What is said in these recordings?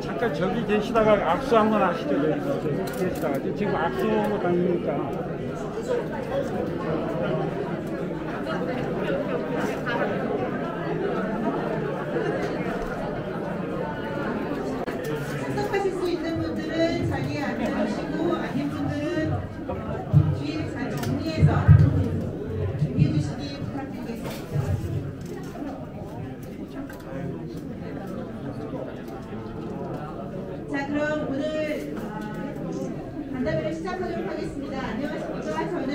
잠깐 저기 계시다가 악수 한번 하시죠. 여기 계시다가 지금 악수하고 다니니까. 참석하실 수 있는 분들은 자리에 앉아주시고 아닌 분들은 뒤에 잘 정리해서 준비해 주시기 부탁드리겠습니다. 자, 그럼 오늘 간담회를 시작하도록 하겠습니다. 안녕하십니까? 저는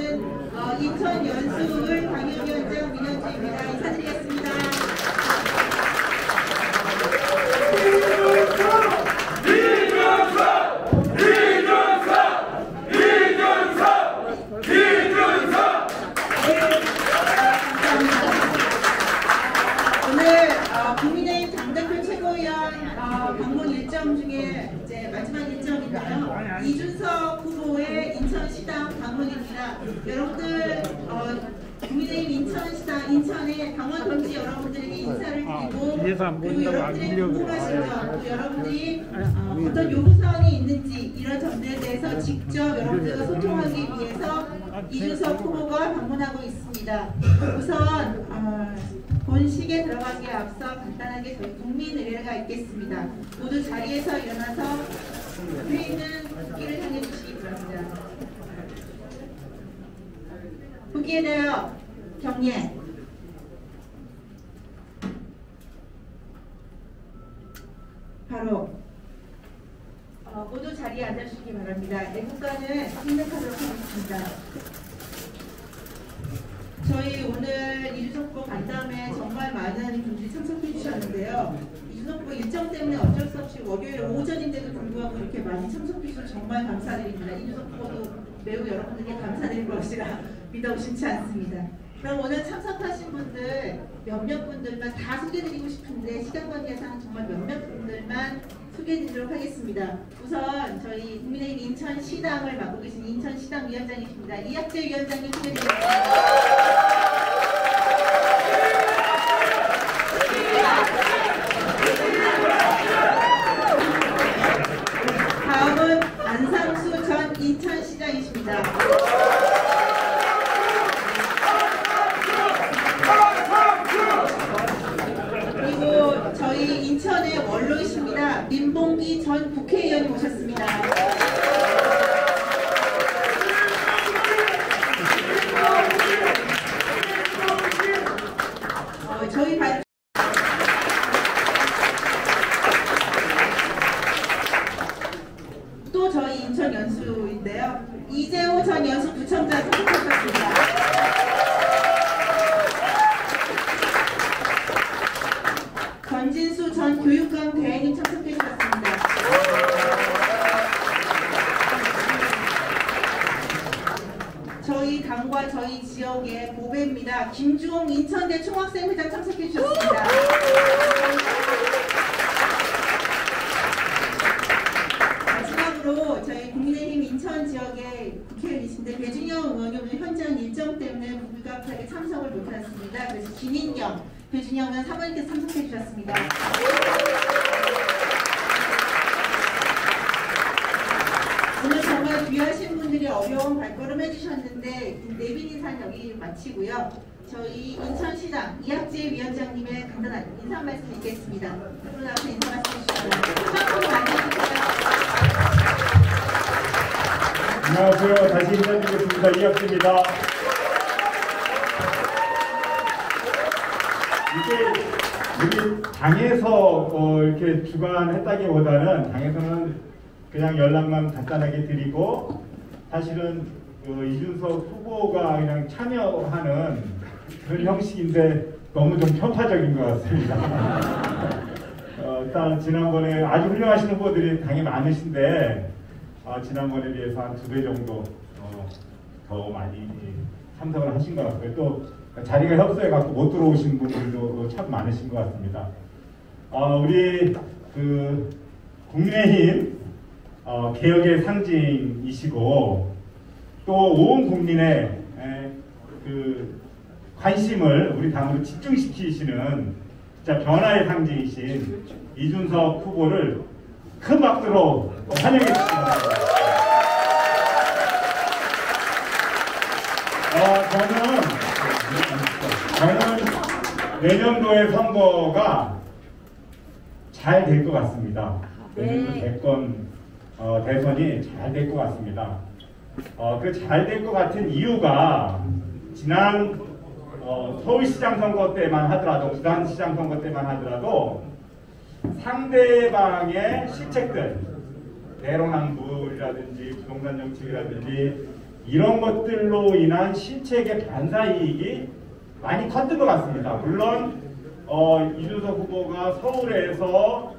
인천 연수을 당협위원장 민현주입니다. 인사드리겠습니다. 국민의힘 당대표 최고위원 방문 일정 중에 이제 마지막 일정인데요. 이준석 후보의 인천시당 방문입니다. 여러분들 국민의힘 인천시당 인천의 당원 동지 여러분들에게 인사를 드리고 그리고 여러분들의 궁금하신 점, 또 여러분들이 어떤 요구사항이 있는지 이런 점들에 대해서 직접 여러분들과 소통하기 위해서 이준석 후보가 방문하고 있습니다. 우선 본식에 들어가기에 앞서 간단하게 저희 국민의례가 있겠습니다. 모두 자리에서 일어나서 앞에 있는 국기를 향해 주시기 바랍니다. 국기에 대하여 경례. 바로 모두 자리에 앉아주시기 바랍니다. 애국가는 생략하도록 하겠습니다. 저희 오늘 이준석 후보 간담회에 정말 많은 분들이 참석해 주셨는데요. 이준석 후보 일정 때문에 어쩔 수 없이 월요일 오전인데도 불구하고 이렇게 많이 참석해 주셔서 정말 감사드립니다. 이준석 후보도 매우 여러분들께 감사드릴 것이라 믿어 의심치 않습니다. 그럼 오늘 참석하신 분들 몇몇 분들만 다 소개드리고 싶은데 시간 관계상 정말 몇몇 분들만 소개해드리도록 하겠습니다. 우선 저희 국민의힘 인천시당을 맡고 계신 인천시당 위원장이십니다. 이학재 위원장님 소개드리겠습니다. 다음은 안상수 전 인천시장이십니다. 그리고 저희 인천의 원로이십니다. 민봉기 전 국회의원이 오셨습니다. 저희 또 저희 인천 연수인데요. 이재호 전 연수구청장 참석하셨습니다. 전진수 전 교육감 대행님 참석해 주셨습니다. 저희 저희 당과 저희 지역의 보배입니다. 김주홍 인천대 총학생회장 참석해 주셨습니다. 마지막으로 저희 국민의힘 인천 지역의 국회의원이신데 배준영 의원이 오늘 현장 일정 때문에 불가피하게 참석을 못했습니다. 그래서 김인경 배준영 의원 사모님께서 참석해 주셨습니다. 오늘 정말 귀하신 분들이 어려운 발걸음 해주셨는데 내빈 인사는 여기 마치고요. 저희 인천시장 이학재 위원장님의 간단한 인사 말씀 있겠습니다. 앞으로 나와서 인사 말씀 해주시면 한번 많이 해주세요. 안녕하세요. 다시 인사드리겠습니다. 이학재입니다. 이게 우리 당에서 이렇게 주관했다기보다는 당에서는 그냥 연락만 간단하게 드리고 사실은 이준석 후보가 그냥 참여하는 그런 형식인데 너무 좀 편파적인 것 같습니다. 일단 지난번에 아주 훌륭하신 후보들이 당에 많으신데 지난번에 비해서 한 2배 정도 더 많이 참석을 하신 것 같고요. 또 자리가 협소해갖고 못 들어오신 분들도 참 많으신 것 같습니다. 우리 국민의힘 개혁의 상징이시고 또 온 국민의 관심을 우리 당으로 집중시키시는 진짜 변화의 상징이신 이준석 후보를 큰 박수로 환영해 주시기 바랍니다. 저는 내년도의 선거가 잘 될 것 같습니다. 내년도 대선이 잘 될 것 같습니다. 그 잘 될 것 같은 이유가 지난 서울시장 선거 때만 하더라도, 부산시장 선거 때만 하더라도 상대방의 실책들, 내로남불이라든지 부동산 정책이라든지 이런 것들로 인한 실책의 반사이익이 많이 컸던 것 같습니다. 물론 이준석 후보가 서울에서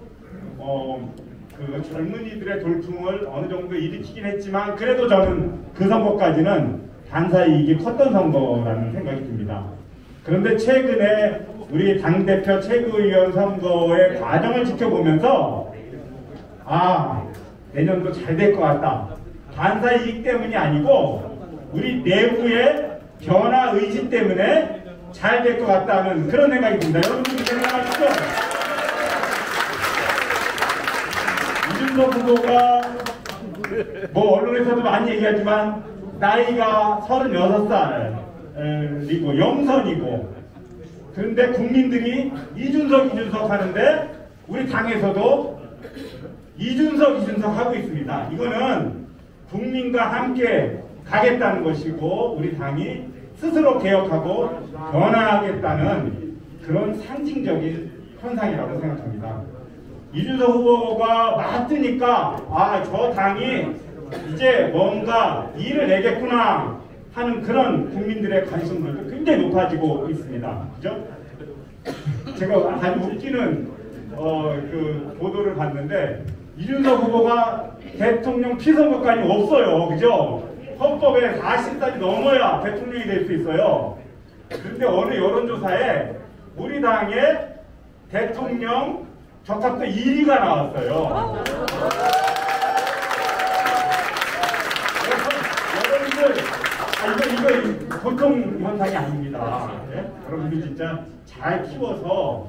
그 젊은이들의 돌풍을 어느 정도 일으키긴 했지만 그래도 저는 그 선거까지는 반사이익이 컸던 선거라는 생각이 듭니다. 그런데 최근에 우리 당대표 최고위원 선거의 과정을 지켜보면서 내년도 잘 될 것 같다. 반사이익 때문이 아니고 우리 내부의 변화 의지 때문에 잘 될 것 같다는 그런 생각이 듭니다. 여러분들이 생각하시죠? 이준석 후보가 언론에서도 많이 얘기하지만 나이가 36살이고 영선이고, 그런데 국민들이 이준석 하는데 우리 당에서도 이준석 하고 있습니다. 이거는 국민과 함께 가겠다는 것이고 우리 당이 스스로 개혁하고 변화하겠다는 그런 상징적인 현상이라고 생각합니다. 이준석 후보가 맞으니까 저 당이 이제 뭔가 일을 내겠구나 하는 그런 국민들의 관심들도 굉장히 높아지고 있습니다. 그죠? 제가 아주 웃기는 그 보도를 봤는데 이준석 후보가 대통령 피선거권이 없어요. 그죠? 헌법에 40살이 넘어야 대통령이 될 수 있어요. 그런데 어느 여론조사에 우리 당의 대통령 적합도 1위가 나왔어요. 여러분들, 이거 보통 현상이 아닙니다. 네? 여러분들 진짜 잘 키워서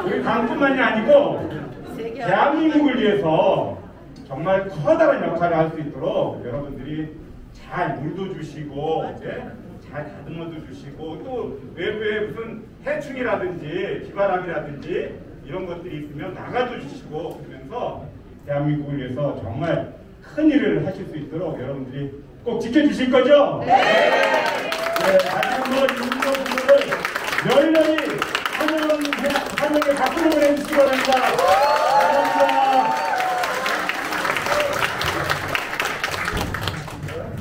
우리 당뿐만이 아니고 대한민국을 위해서 정말 커다란 역할을 할 수 있도록 여러분들이 잘 물도 주시고 잘 다듬어도 주시고 또 외부에 무슨 해충이라든지 비바람이라든지 이런 것들이 있으면 나가도 주시고 그러면서 대한민국을 위해서 정말 큰 일을 하실 수 있도록 여러분들이 꼭 지켜주실 거죠? 네! 다시 한번 이준석 후보를 열렬히 환영의 박수를 보내주시기 바랍니다.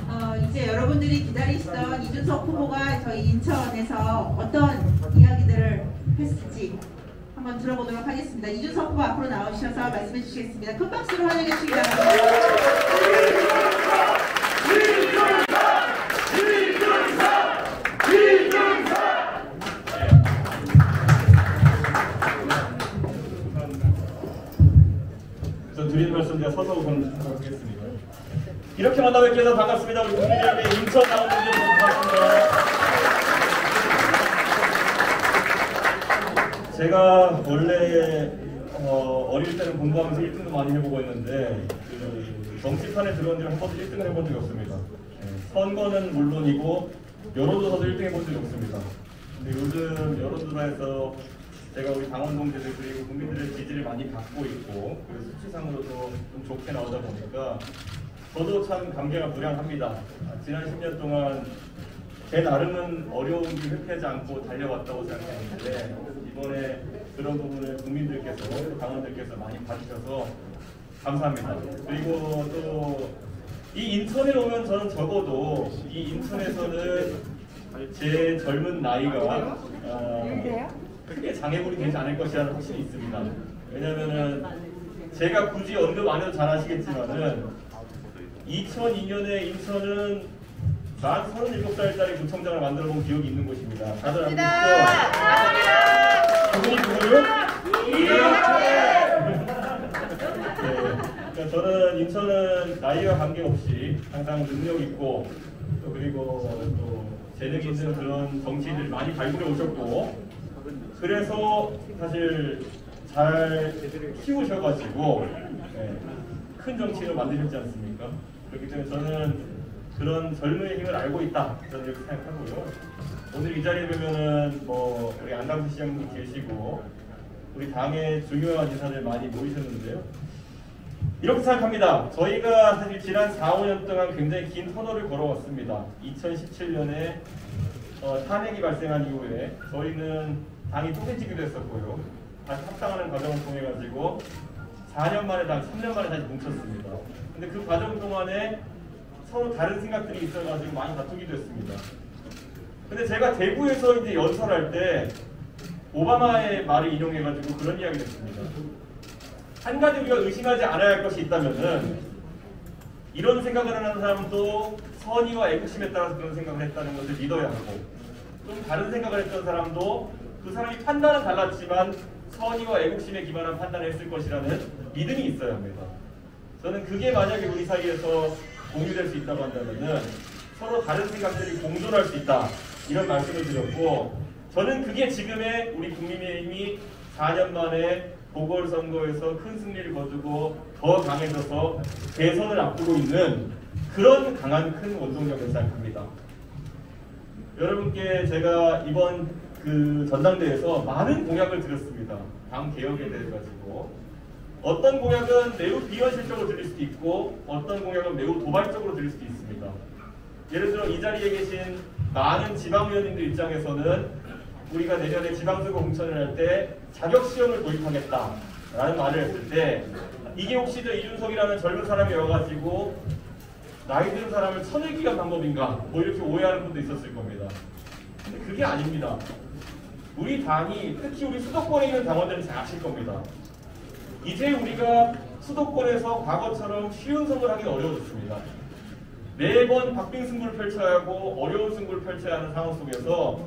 감사합니다. 이제 여러분들이 기다리시던 이준석 후보가 저희 인천에서 어떤 이야기들을 했을지 한번 들어보도록 하겠습니다. 이준석 후보 앞으로 나오셔서 말씀해 주시겠습니다. 큰 박수로 환영해 주시기 바랍니다. 하도록 하겠습니다. 이렇게 만나뵙게 해서 반갑습니다. 우리 국민의힘의 인천 당원분들 반갑습니다. 제가 원래 어릴 때는 공부하면서 1등도 많이 해보고 했는데 그 정치판에 들어온 지는 한 번도 1등을 해본 적이 없습니다. 선거는 물론이고 여론조사도 1등 해본 적이 없습니다. 근데 요즘 여론조사에서 제가 우리 당원 동지들 그리고 국민들의 지지를 많이 받고 있고 그리고 수치상으로도 좀 좋게 나오다 보니까 저도 참 감개가 무량합니다. 지난 10년 동안 제 나름은 어려운 길 회피하지 않고 달려왔다고 생각했는데 이번에 그런 부분을 국민들께서 당원들께서 많이 봐주셔서 감사합니다. 그리고 또 이 인천에 오면 저는 적어도 이 인천에서는 제 젊은 나이가 크게 장애물이 되지 않을 것이라는 확신이 있습니다. 왜냐면은 제가 굳이 언급 안 해도 잘 아시겠지만은 2002년에 인천은 만 37살짜리 구청장을 만들어 본 기억이 있는 곳입니다. 다들 알고 계시죠? 그분이 누구요? 그러니까 저는 인천은 나이와 관계없이 항상 능력 있고 또 그리고 또 재능 있는 그런 정치인들 많이 발굴해 오셨고 그래서 사실 잘 키우셔가지고 큰 정치인을 만드셨지 않습니까? 그렇기 때문에 저는 그런 젊은이의 힘을 알고 있다 저는 이렇게 생각하고요. 오늘 이 자리에 보면은 뭐 우리 안강수 시장님 계시고 우리 당의 중요한 인사들 많이 모이셨는데요. 이렇게 생각합니다. 저희가 사실 지난 4, 5년 동안 굉장히 긴 터널을 걸어왔습니다. 2017년에 탄핵이 발생한 이후에 저희는 당이 쪼개지기도 했었고요. 다시 합당하는 과정을 통해 가지고 4년 만에 3년 만에 다시 뭉쳤습니다. 근데 그 과정 동안에 서로 다른 생각들이 있어가지고 많이 다투기도 했습니다. 근데 제가 대구에서 이제 연설할 때 오바마의 말을 인용해가지고 그런 이야기를 했습니다. 한 가지 우리가 의심하지 않아야 할 것이 있다면은 이런 생각을 하는 사람도 선의와 애국심에 따라서 그런 생각을 했다는 것을 믿어야 하고 좀 다른 생각을 했던 사람도 그 사람이 판단은 달랐지만 선의와 애국심에 기반한 판단을 했을 것이라는 믿음이 있어야 합니다. 저는 그게 만약에 우리 사이에서 공유될 수 있다고 한다면은 서로 다른 생각들이 공존할 수 있다 이런 말씀을 드렸고 저는 그게 지금의 우리 국민의힘이 4년 만에 보궐선거에서 큰 승리를 거두고 더 강해져서 대선을 앞두고 있는 그런 강한 큰 원동력을 생각합니다. 여러분께 제가 이번 그 전당대회에서 많은 공약을 드렸습니다. 당 개혁에 대해 가지고 어떤 공약은 매우 비현실적으로 들릴 수도 있고 어떤 공약은 매우 도발적으로 들릴 수도 있습니다. 예를 들어 이 자리에 계신 많은 지방의원님들 입장에서는 우리가 내년에 지방선거 공천을 할 때 자격시험을 도입하겠다라는 말을 했을 때 이게 혹시 저 이준석이라는 젊은 사람이 와가지고 나이 든 사람을 쳐내기 위한 방법인가 뭐 이렇게 오해하는 분도 있었을 겁니다. 근데 그게 아닙니다. 우리 당이 특히 우리 수도권에 있는 당원들은 잘 아실 겁니다. 이제 우리가 수도권에서 과거처럼 쉬운 선거를 하기는 어려워졌습니다. 매번 박빙 승부를 펼쳐야 하고 어려운 승부를 펼쳐야 하는 상황 속에서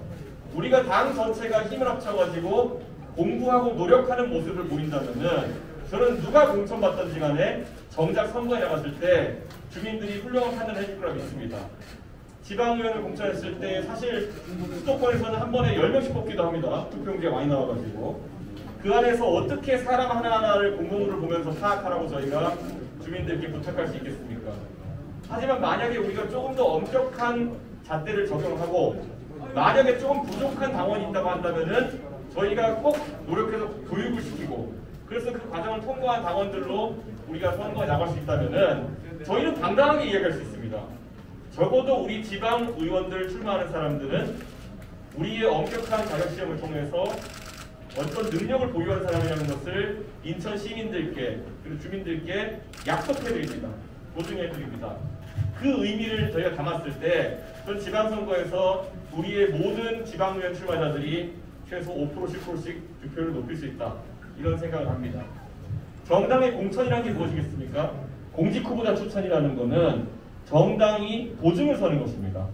우리가 당 전체가 힘을 합쳐가지고 공부하고 노력하는 모습을 보인다면은 저는 누가 공천받든지 간에 정작 선거에 나갔을 때 주민들이 훌륭한 판단을 해줄 거라 믿습니다. 지방의원을 공천했을 때 사실 수도권에서는 한 번에 10명씩 뽑기도 합니다. 투표용지가 많이 나와가지고 그 안에서 어떻게 사람 하나하나를 공공물을 보면서 파악하라고 저희가 주민들께 부탁할 수 있겠습니까? 하지만 만약에 우리가 조금 더 엄격한 잣대를 적용하고 만약에 조금 부족한 당원이 있다고 한다면은 저희가 꼭 노력해서 교육을 시키고 그래서 그 과정을 통과한 당원들로 우리가 선거에 나갈 수 있다면은 저희는 당당하게 이야기할 수 있습니다. 적어도 우리 지방 의원들 출마하는 사람들은 우리의 엄격한 자격시험을 통해서 어떤 능력을 보유한 사람이라는 것을 인천 시민들께 그리고 주민들께 약속해드립니다. 보증해드립니다. 그 의미를 저희가 담았을 때 전 지방선거에서 우리의 모든 지방의원 출마자들이 최소 5% 10%씩 득표를 높일 수 있다. 이런 생각을 합니다. 정당의 공천이라는 게 무엇이겠습니까? 공직 후보자 추천이라는 것은 정당이 보증을 서는 것입니다.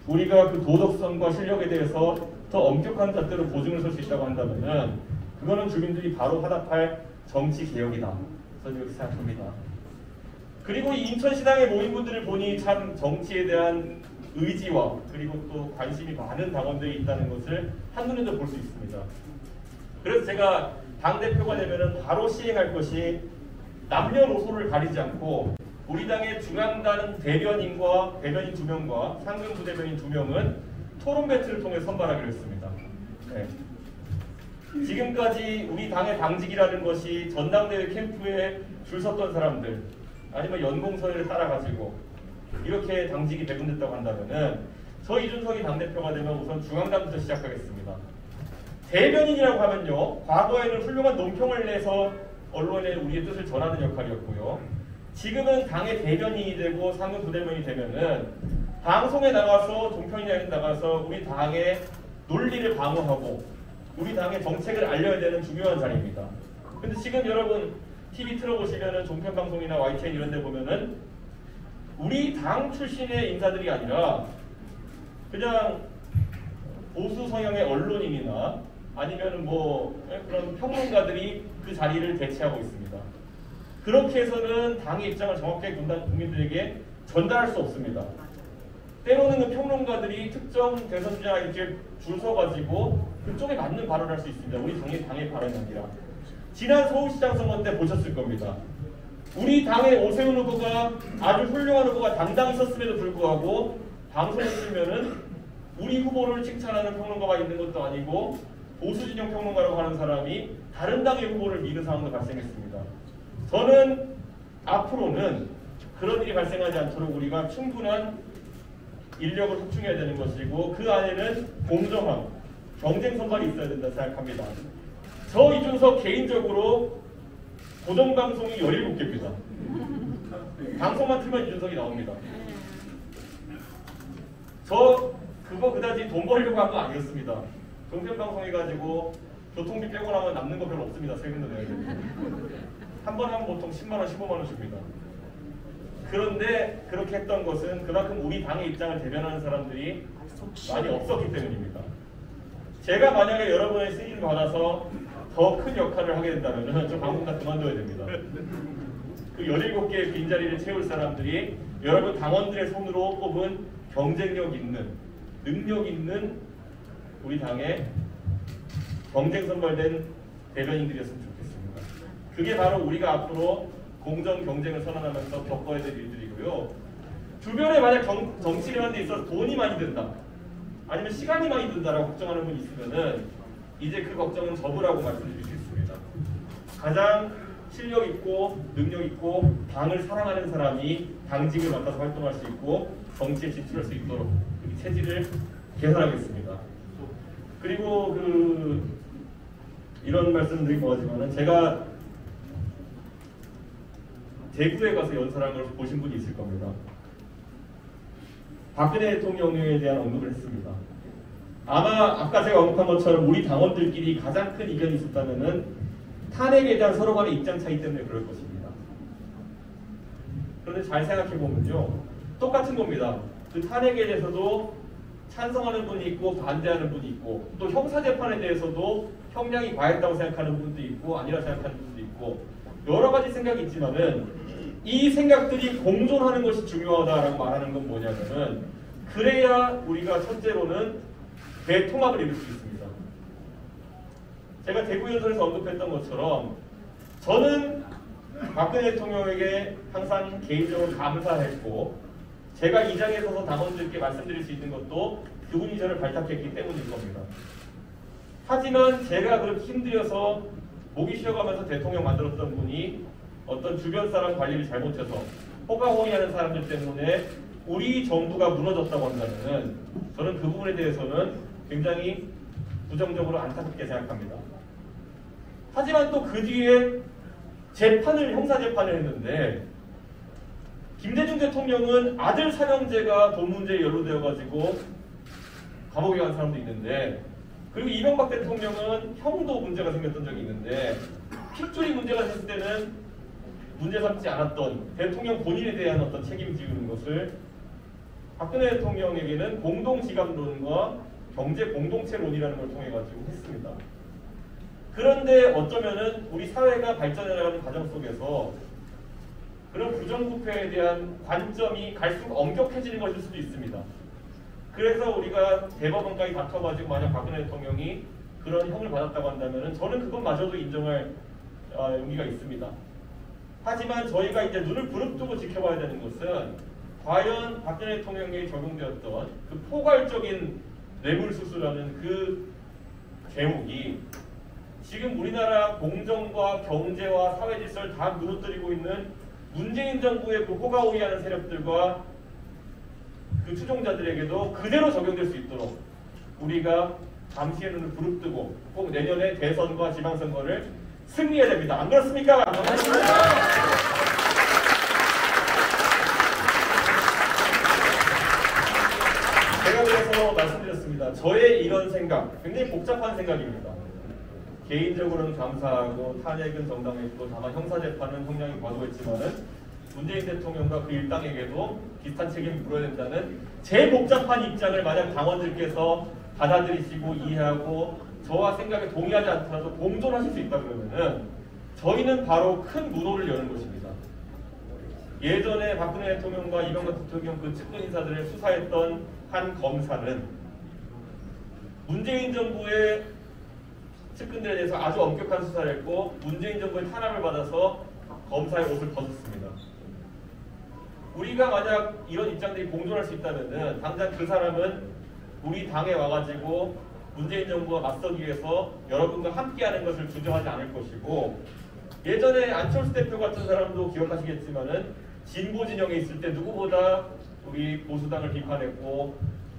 우리가 그 도덕성과 실력에 대해서 더 엄격한 잣대로 보증을 설 수 있다고 한다면 그거는 주민들이 바로 화답할 정치 개혁이다. 저는 이렇게 생각합니다. 그리고 이 인천시당에 모인 분들을 보니 참 정치에 대한 의지와 그리고 또 관심이 많은 당원들이 있다는 것을 한눈에도 볼 수 있습니다. 그래서 제가 당대표가 되면은 바로 시행할 것이 남녀노소를 가리지 않고 우리 당의 중앙당 대변인 2명과 상근 부대변인 2명은 토론 배틀을 통해 선발하기로 했습니다. 네. 지금까지 우리 당의 당직이라는 것이 전당대회 캠프에 줄 섰던 사람들 아니면 연공서열을 따라가지고 이렇게 당직이 배분됐다고 한다면은 저 이준석이 당대표가 되면 우선 중앙당부터 시작하겠습니다. 대변인이라고 하면요, 과거에는 훌륭한 논평을 내서 언론에 우리의 뜻을 전하는 역할이었고요. 지금은 당의 대변인이 되고 상근 부대변인이 되면은 방송에 나가서 종편이나 나가서 우리 당의 논리를 방어하고 우리 당의 정책을 알려야 되는 중요한 자리입니다. 근데 지금 여러분 TV 틀어보시면은 종편방송이나 YTN 이런 데 보면은 우리 당 출신의 인사들이 아니라 그냥 보수 성향의 언론인이나 아니면은 뭐 그런 평론가들이 그 자리를 대체하고 있습니다. 그렇게 해서는 당의 입장을 정확하게 국민들에게 전달할 수 없습니다. 때로는 그 평론가들이 특정 대선 주자 이렇게 줄 서가지고 그쪽에 맞는 발언을 할 수 있습니다. 우리 당의 발언이 아니라. 지난 서울시장 선거 때 보셨을 겁니다. 우리 당의 오세훈 후보가 아주 훌륭한 후보가 당당히 섰음에도 불구하고 방송에 쓰면은 우리 후보를 칭찬하는 평론가가 있는 것도 아니고 보수 진영 평론가라고 하는 사람이 다른 당의 후보를 미는 상황도 발생했습니다. 저는 앞으로는 그런 일이 발생하지 않도록 우리가 충분한 인력을 확충해야 되는 것이고 그 안에는 공정함, 경쟁 선발이 있어야 된다 생각합니다. 저 이준석 개인적으로 고정방송이 17개입니다. 방송만 틀면 이준석이 나옵니다. 저 그거 그다지 돈 벌려고 한 거 아니었습니다. 종편방송 해가지고 교통비 빼고 나면 남는 거 별로 없습니다. 세금도 내야 되고. 한 번 하면 보통 10만원, 15만원 줍니다. 그런데 그렇게 했던 것은 그만큼 우리 당의 입장을 대변하는 사람들이 많이 없었기 때문입니다. 제가 만약에 여러분의 승인을 받아서 더 큰 역할을 하게 된다면 저 방송 다 그만둬야 됩니다. 그 17개의 빈자리를 채울 사람들이 여러분 당원들의 손으로 뽑은 경쟁력 있는, 능력 있는 우리 당의 경쟁 선발된 대변인들이었으면 좋겠습니다. 그게 바로 우리가 앞으로 공정 경쟁을 선언하면서 겪어야 될 일들이고요. 주변에 만약 정치를 하는 데 있어서 돈이 많이 든다, 아니면 시간이 많이 든다라고 걱정하는 분이 있으면은 이제 그 걱정은 접으라고 말씀드릴 수 있습니다. 가장 실력 있고 능력 있고 당을 사랑하는 사람이 당직을 맡아서 활동할 수 있고 정치에 진출할 수 있도록 이 체질을 개선하겠습니다. 그리고 이런 말씀드리기 뭐하지만은 제가 대구에 가서 연설한 걸 보신 분이 있을 겁니다. 박근혜 대통령에 대한 언급을 했습니다. 아마 아까 제가 언급한 것처럼 우리 당원들끼리 가장 큰 이견이 있었다면은 탄핵에 대한 서로 간의 입장 차이 때문에 그럴 것입니다. 그런데 잘 생각해 보면요, 똑같은 겁니다. 그 탄핵에 대해서도 찬성하는 분이 있고 반대하는 분이 있고 또 형사재판에 대해서도 형량이 과했다고 생각하는 분도 있고 아니라 생각하는 분도 있고 여러 가지 생각이 있지만은 이 생각들이 공존하는 것이 중요하다라고 말하는 건 뭐냐면은 그래야 우리가 첫째로는 대통합을 이룰 수 있습니다. 제가 대구 연설에서 언급했던 것처럼 저는 박근혜 대통령에게 항상 개인적으로 감사했고 제가 이 자리에 서서 당원들께 말씀드릴 수 있는 것도 그분이 저를 발탁했기 때문일 겁니다. 하지만 제가 그렇게 힘들여서 목이 쉬어가면서 대통령 만들었던 분이 어떤 주변 사람 관리를 잘못해서 호가호위하는 사람들 때문에 우리 정부가 무너졌다고 한다면 저는 그 부분에 대해서는 굉장히 부정적으로 안타깝게 생각합니다. 하지만 또 그 뒤에 형사재판을 했는데 김대중 대통령은 아들 사형제가 돈 문제에 연루되어가지고 감옥에 간 사람도 있는데, 그리고 이명박 대통령은 형도 문제가 생겼던 적이 있는데 핏줄이 문제가 됐을 때는 문제 삼지 않았던 대통령 본인에 대한 어떤 책임 지우는 것을 박근혜 대통령에게는 공동지감론과 경제 공동체론이라는 걸 통해 가지고 했습니다. 그런데 어쩌면은 우리 사회가 발전해 나가는 과정 속에서 그런 부정부패에 대한 관점이 갈수록 엄격해지는 것일 수도 있습니다. 그래서 우리가 대법원까지 다퉈가지고 만약 박근혜 대통령이 그런 형을 받았다고 한다면 저는 그것마저도 인정할 용기가 있습니다. 하지만 저희가 이제 눈을 부릅뜨고 지켜봐야 되는 것은 과연 박근혜 대통령에게 적용되었던 그 포괄적인 뇌물수수라는 그 제목이 지금 우리나라 공정과 경제와 사회 질서를 다 무너뜨리고 있는 문재인 정부의 그 호가호위하는 세력들과 그 추종자들에게도 그대로 적용될 수 있도록 우리가 잠시의 눈을 부릅뜨고 꼭 내년에 대선과 지방선거를 승리해야 됩니다. 안 그렇습니까? 제가 그래서 말씀드렸습니다. 저의 이런 생각, 굉장히 복잡한 생각입니다. 개인적으로는 감사하고 탄핵은 정당했고 다만 형사재판은 형량이 과도했지만은 문재인 대통령과 그 일당에게도 비슷한 책임을 물어야 된다는 제 복잡한 입장을 만약 당원들께서 받아들이시고 이해하고 저와 생각에 동의하지 않더라도 공존하실 수 있다 그러면은 저희는 바로 큰 문호를 여는 것입니다. 예전에 박근혜 대통령과 이명박 대통령 그 측근 인사들을 수사했던 한 검사는 문재인 정부의 측근들에 대해서 아주 엄격한 수사를 했고 문재인 정부의 탄압을 받아서 검사의 옷을 벗었습니다. 우리가 만약 이런 입장들이 공존할 수 있다면 당장 그 사람은 우리 당에 와가지고 문재인 정부와 맞서기 위해서 여러분과 함께하는 것을 주저하지 않을 것이고 예전에 안철수 대표 같은 사람도 기억하시겠지만은 진보 진영에 있을 때 누구보다 우리 보수당을 비판했고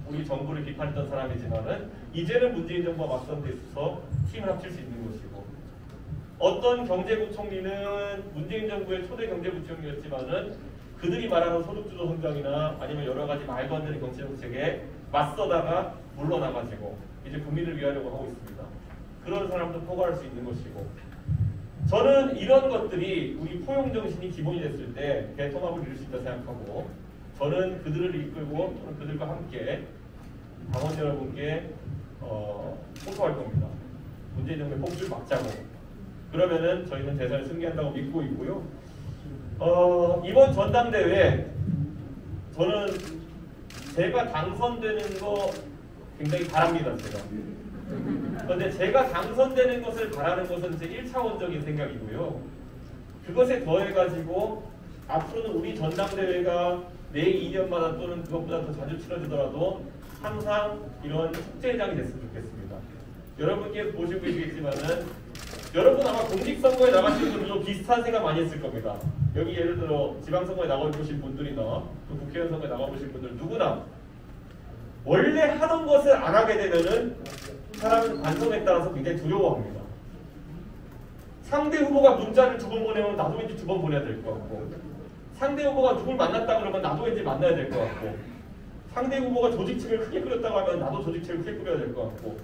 우리 정부를 비판했던 사람이지만은 이제는 문재인 정부와 맞선 데 있어서 힘을 합칠 수 있는 것이고 어떤 경제부총리는 문재인 정부의 초대 경제부총리였지만은 그들이 말하는 소득주도 성장이나 아니면 여러 가지 말도 안 되는 정책에 맞서다가 물러나가지고 이제 국민을 위하려고 하고 있습니다. 그런 사람도 포괄할 수 있는 것이고 저는 이런 것들이 우리 포용 정신이 기본이 됐을 때 대통합을 이룰 수 있다 생각하고 저는 그들을 이끌고 그들과 함께 당원 여러분께 호소할 겁니다. 문재인 정부의 폭주를 막자고 그러면은 저희는 대선을 승리한다고 믿고 있고요. 이번 전당대회 저는 제가 당선되는 거 굉장히 바랍니다. 그런데 제가 당선되는 것을 바라는 것은 제 1차원적인 생각이고요. 그것에 더해가지고 앞으로는 우리 전당대회가 매 2년마다 또는 그것보다 더 자주 치러지더라도 항상 이런 축제장이 됐으면 좋겠습니다. 여러분께 보시고 계시겠지만은 여러분 아마 공직선거에 나가신 분들도 비슷한 생각 많이 했을 겁니다. 여기 예를 들어 지방선거에 나가보신 분들이나 또 국회의원 선거에 나가보신 분들 누구나 원래 하던 것을 안 하게 되면은 사람은 관성에 따라서 굉장히 두려워합니다. 상대 후보가 문자를 2번 보내면 나도 왠지 2번 보내야 될 것 같고 상대 후보가 누굴 만났다 그러면 나도 왠지 만나야 될 것 같고 상대 후보가 조직책을 크게 꾸렸다고 하면 나도 조직책을 크게 꾸려야 될 것 같고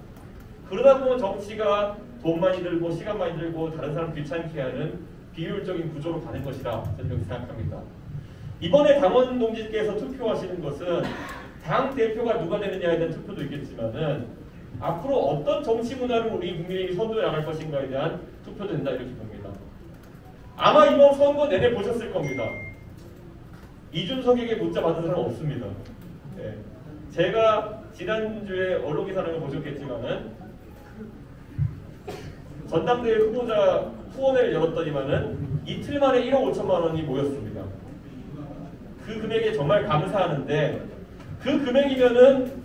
그러다 보면 정치가 돈 많이 들고 시간 많이 들고 다른 사람 귀찮게 하는 비효율적인 구조로 가는 것이라 저는 그렇게 생각합니다. 이번에 당원 동지께서 투표하시는 것은 당 대표가 누가 되느냐에 대한 투표도 있겠지만은 앞으로 어떤 정치 문화를 우리 국민에게 선도해 나갈 것인가에 대한 투표도 된다 이렇게 봅니다. 아마 이번 선거 내내 보셨을 겁니다. 이준석에게 문자 받은 사람 없습니다. 네. 제가 지난주에 언론 기사를 보셨겠지만은 전당대회 후보자 후원회를 열었더니만은 이틀 만에 1억 5천만 원이 모였습니다. 그 금액에 정말 감사하는데 그 금액이면은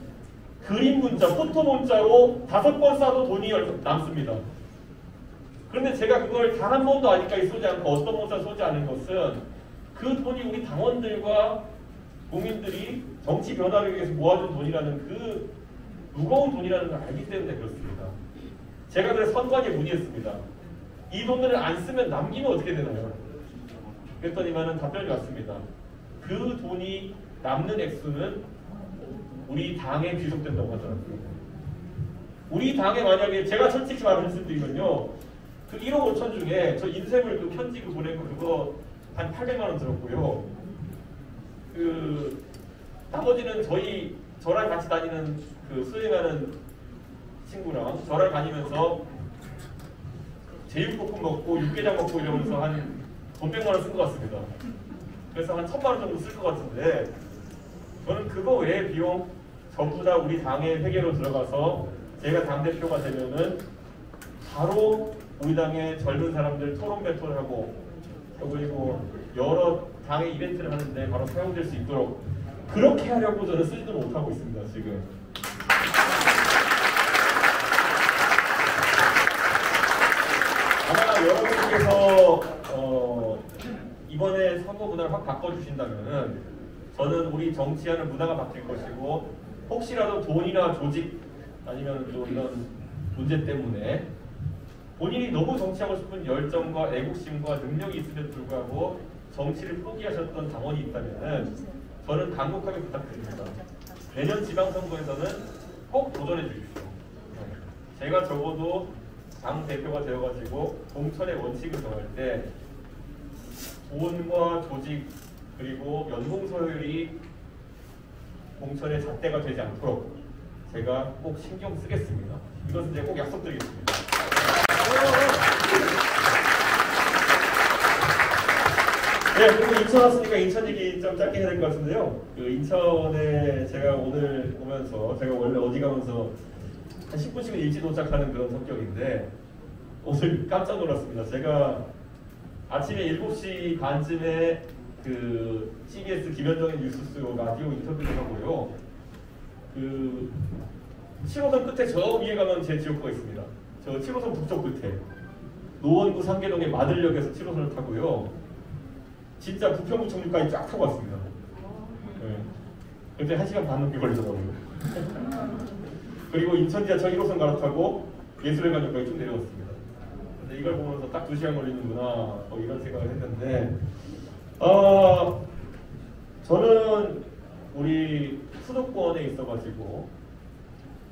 그림 문자, 포토 문자로 5번 쏴도 돈이 남습니다. 그런데 제가 그걸 단 한 번도 아직까지 쏘지 않고 어떤 문자 쏘지 않은 것은 그 돈이 우리 당원들과 국민들이 정치 변화를 위해서 모아준 돈이라는 그 무거운 돈이라는 걸 알기 때문에 그렇습니다. 제가 그래서 선관위에 문의했습니다. 이 돈을 안 쓰면 남기면 어떻게 되나요? 그랬더니만은 답변이 왔습니다. 그 돈이 남는 액수는 우리 당에 귀속된다고 하더라고요. 우리 당에 만약에 제가 솔직히 말씀드리면요. 그 1억 5천 중에 저 인쇄물 그 편지 그 보내고 그거 한 800만 원 들었고요. 그 나머지는 저랑 같이 다니는 그 수행하는 친구랑 저랑 다니면서 제육볶음 먹고 육개장 먹고 이러면서 한 돈 100만 원 쓴 것 같습니다. 그래서 한 1,000만 원 정도 쓸 것 같은데 저는 그거 외에 비용 전부 다 우리 당의 회계로 들어가서 제가 당대표가 되면은 바로 우리 당의 젊은 사람들 토론 배틀하고 그리고 여러 당의 이벤트를 하는데 바로 사용될 수 있도록 그렇게 하려고 저는 쓰지도 못하고 있습니다. 지금. 아마 여러분께서 이번에 선거 문화를 확 바꿔주신다면은 저는 우리 정치하는 문화가 바뀔 것이고 혹시라도 돈이나 조직 아니면 또 이런 문제 때문에 본인이 너무 정치하고 싶은 열정과 애국심과 능력이 있음에도 불구하고 정치를 포기하셨던 당원이 있다면은 저는 간곡하게 부탁드립니다. 내년 지방선거에서는 꼭 도전해 주십시오. 제가 적어도 당 대표가 되어가지고 공천의 원칙을 정할 때 돈과 조직 그리고 연봉 서열이 공천의 잣대가 되지 않도록 제가 꼭 신경 쓰겠습니다. 이것은 제가 꼭 약속드리겠습니다. 네, 그리고 인천 왔으니까 인천 얘기 좀 짧게 해야 될 것 같은데요. 그 인천에 제가 오늘 오면서 제가 원래 어디 가면서 한 10분씩은 일찍 도착하는 그런 성격인데 오늘 깜짝 놀랐습니다. 제가 아침에 7시 반쯤에 그 CBS 김현정의 뉴스 라디오 인터뷰를 하고요. 그 7호선 끝에 저 위에 가면 제 지역구가 있습니다. 저 7호선 북쪽 끝에 노원구 상계동의 마들역에서 7호선을 타고요. 진짜 부평구청역까지 쫙 타고 왔습니다. 네. 근데 1시간 반 넘게 걸리더라고요. 그리고 인천 지하철 1호선 갈아타고 예술회관역까지 쭉 내려왔습니다. 근데 이걸 보면서 딱 2시간 걸리는구나 뭐 이런 생각을 했는데 저는 우리 수도권에 있어가지고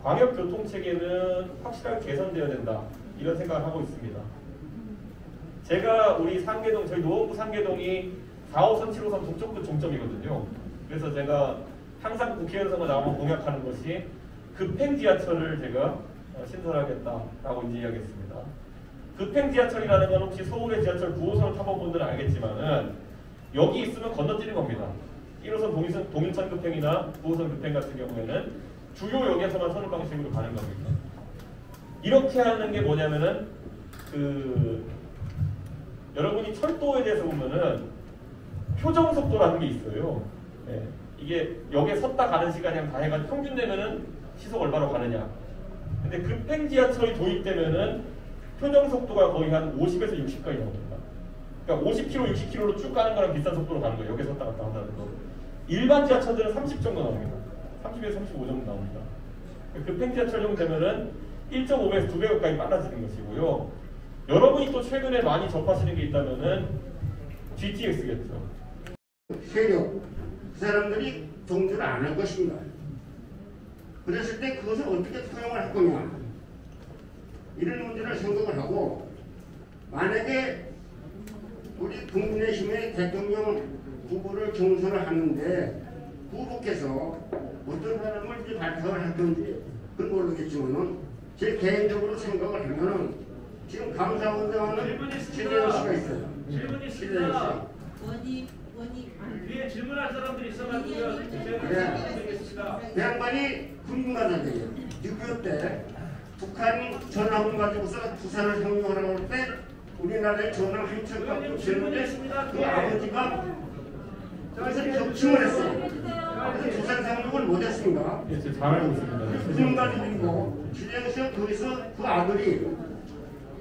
광역교통체계는 확실하게 개선되어야 된다 이런 생각을 하고 있습니다. 제가 우리 상계동, 저희 노원구 상계동이 4호선, 7호선 동쪽 끝 종점이거든요. 그래서 제가 항상 국회의원 선거 나오면 공약하는 것이 급행 지하철을 제가 신설하겠다라고 이제 이야기했습니다. 급행 지하철이라는 건 혹시 서울의 지하철 9호선을 타본 분들은 알겠지만은 여기 있으면 건너뛰는 겁니다. 1호선 동인천 급행이나 9호선 급행 같은 경우에는 주요 역에서만 서는 방식으로 가는 겁니다. 이렇게 하는 게 뭐냐면은 여러분이 철도에 대해서 보면은 표정속도라는 게 있어요. 네. 이게 역에 섰다 가는 시간이랑 다 해가지고 평균 내면은 시속 얼마로 가느냐. 근데 급행 지하철이 도입되면은 표정속도가 거의 한 50에서 60까지 나옵니다. 그러니까 50km, 60km로 쭉 가는 거랑 비슷한 속도로 가는 거예요. 역에 섰다 갔다 한다는 거. 일반 지하철들은 30 정도 나옵니다. 30에서 35 정도 나옵니다. 급행 지하철 정도 되면은 1.5배에서 2배 가까이 빨라지는 것이고요. 여러분이 또 최근에 많이 접하시는 게 있다면은 GTX겠죠. 세력, 그 사람들이 동조를 안 할 것인가. 그랬을 때 그것을 어떻게 투영을 할 거냐. 이런 문제를 생각을 하고 만약에 우리 국민의힘의 대통령 후보를 경선을 하는데 후보께서 어떤 사람을 이제 발탁을 할 건지 그건 모르겠지만은 제 개인적으로 생각을 하면은 지금 감사운동하는 최재형 씨가 있어요. 질문이 있습니다. 원이 위에 질문할 사람들이 있어가지고요. 그 양반이 군부가장이에요. 6.25 때 북한 전함을 가지고서 부산을 상륙하라고 할 때 우리나라의 전함 한척 갖고 지었는데 그 아버지가 그래서 격침을 했어요. 그래서 부산 상륙을 못했습니다. 예, 제가 잘 알고 있습니다. 군부가장이고 최재형 씨가 거기서 그 아들이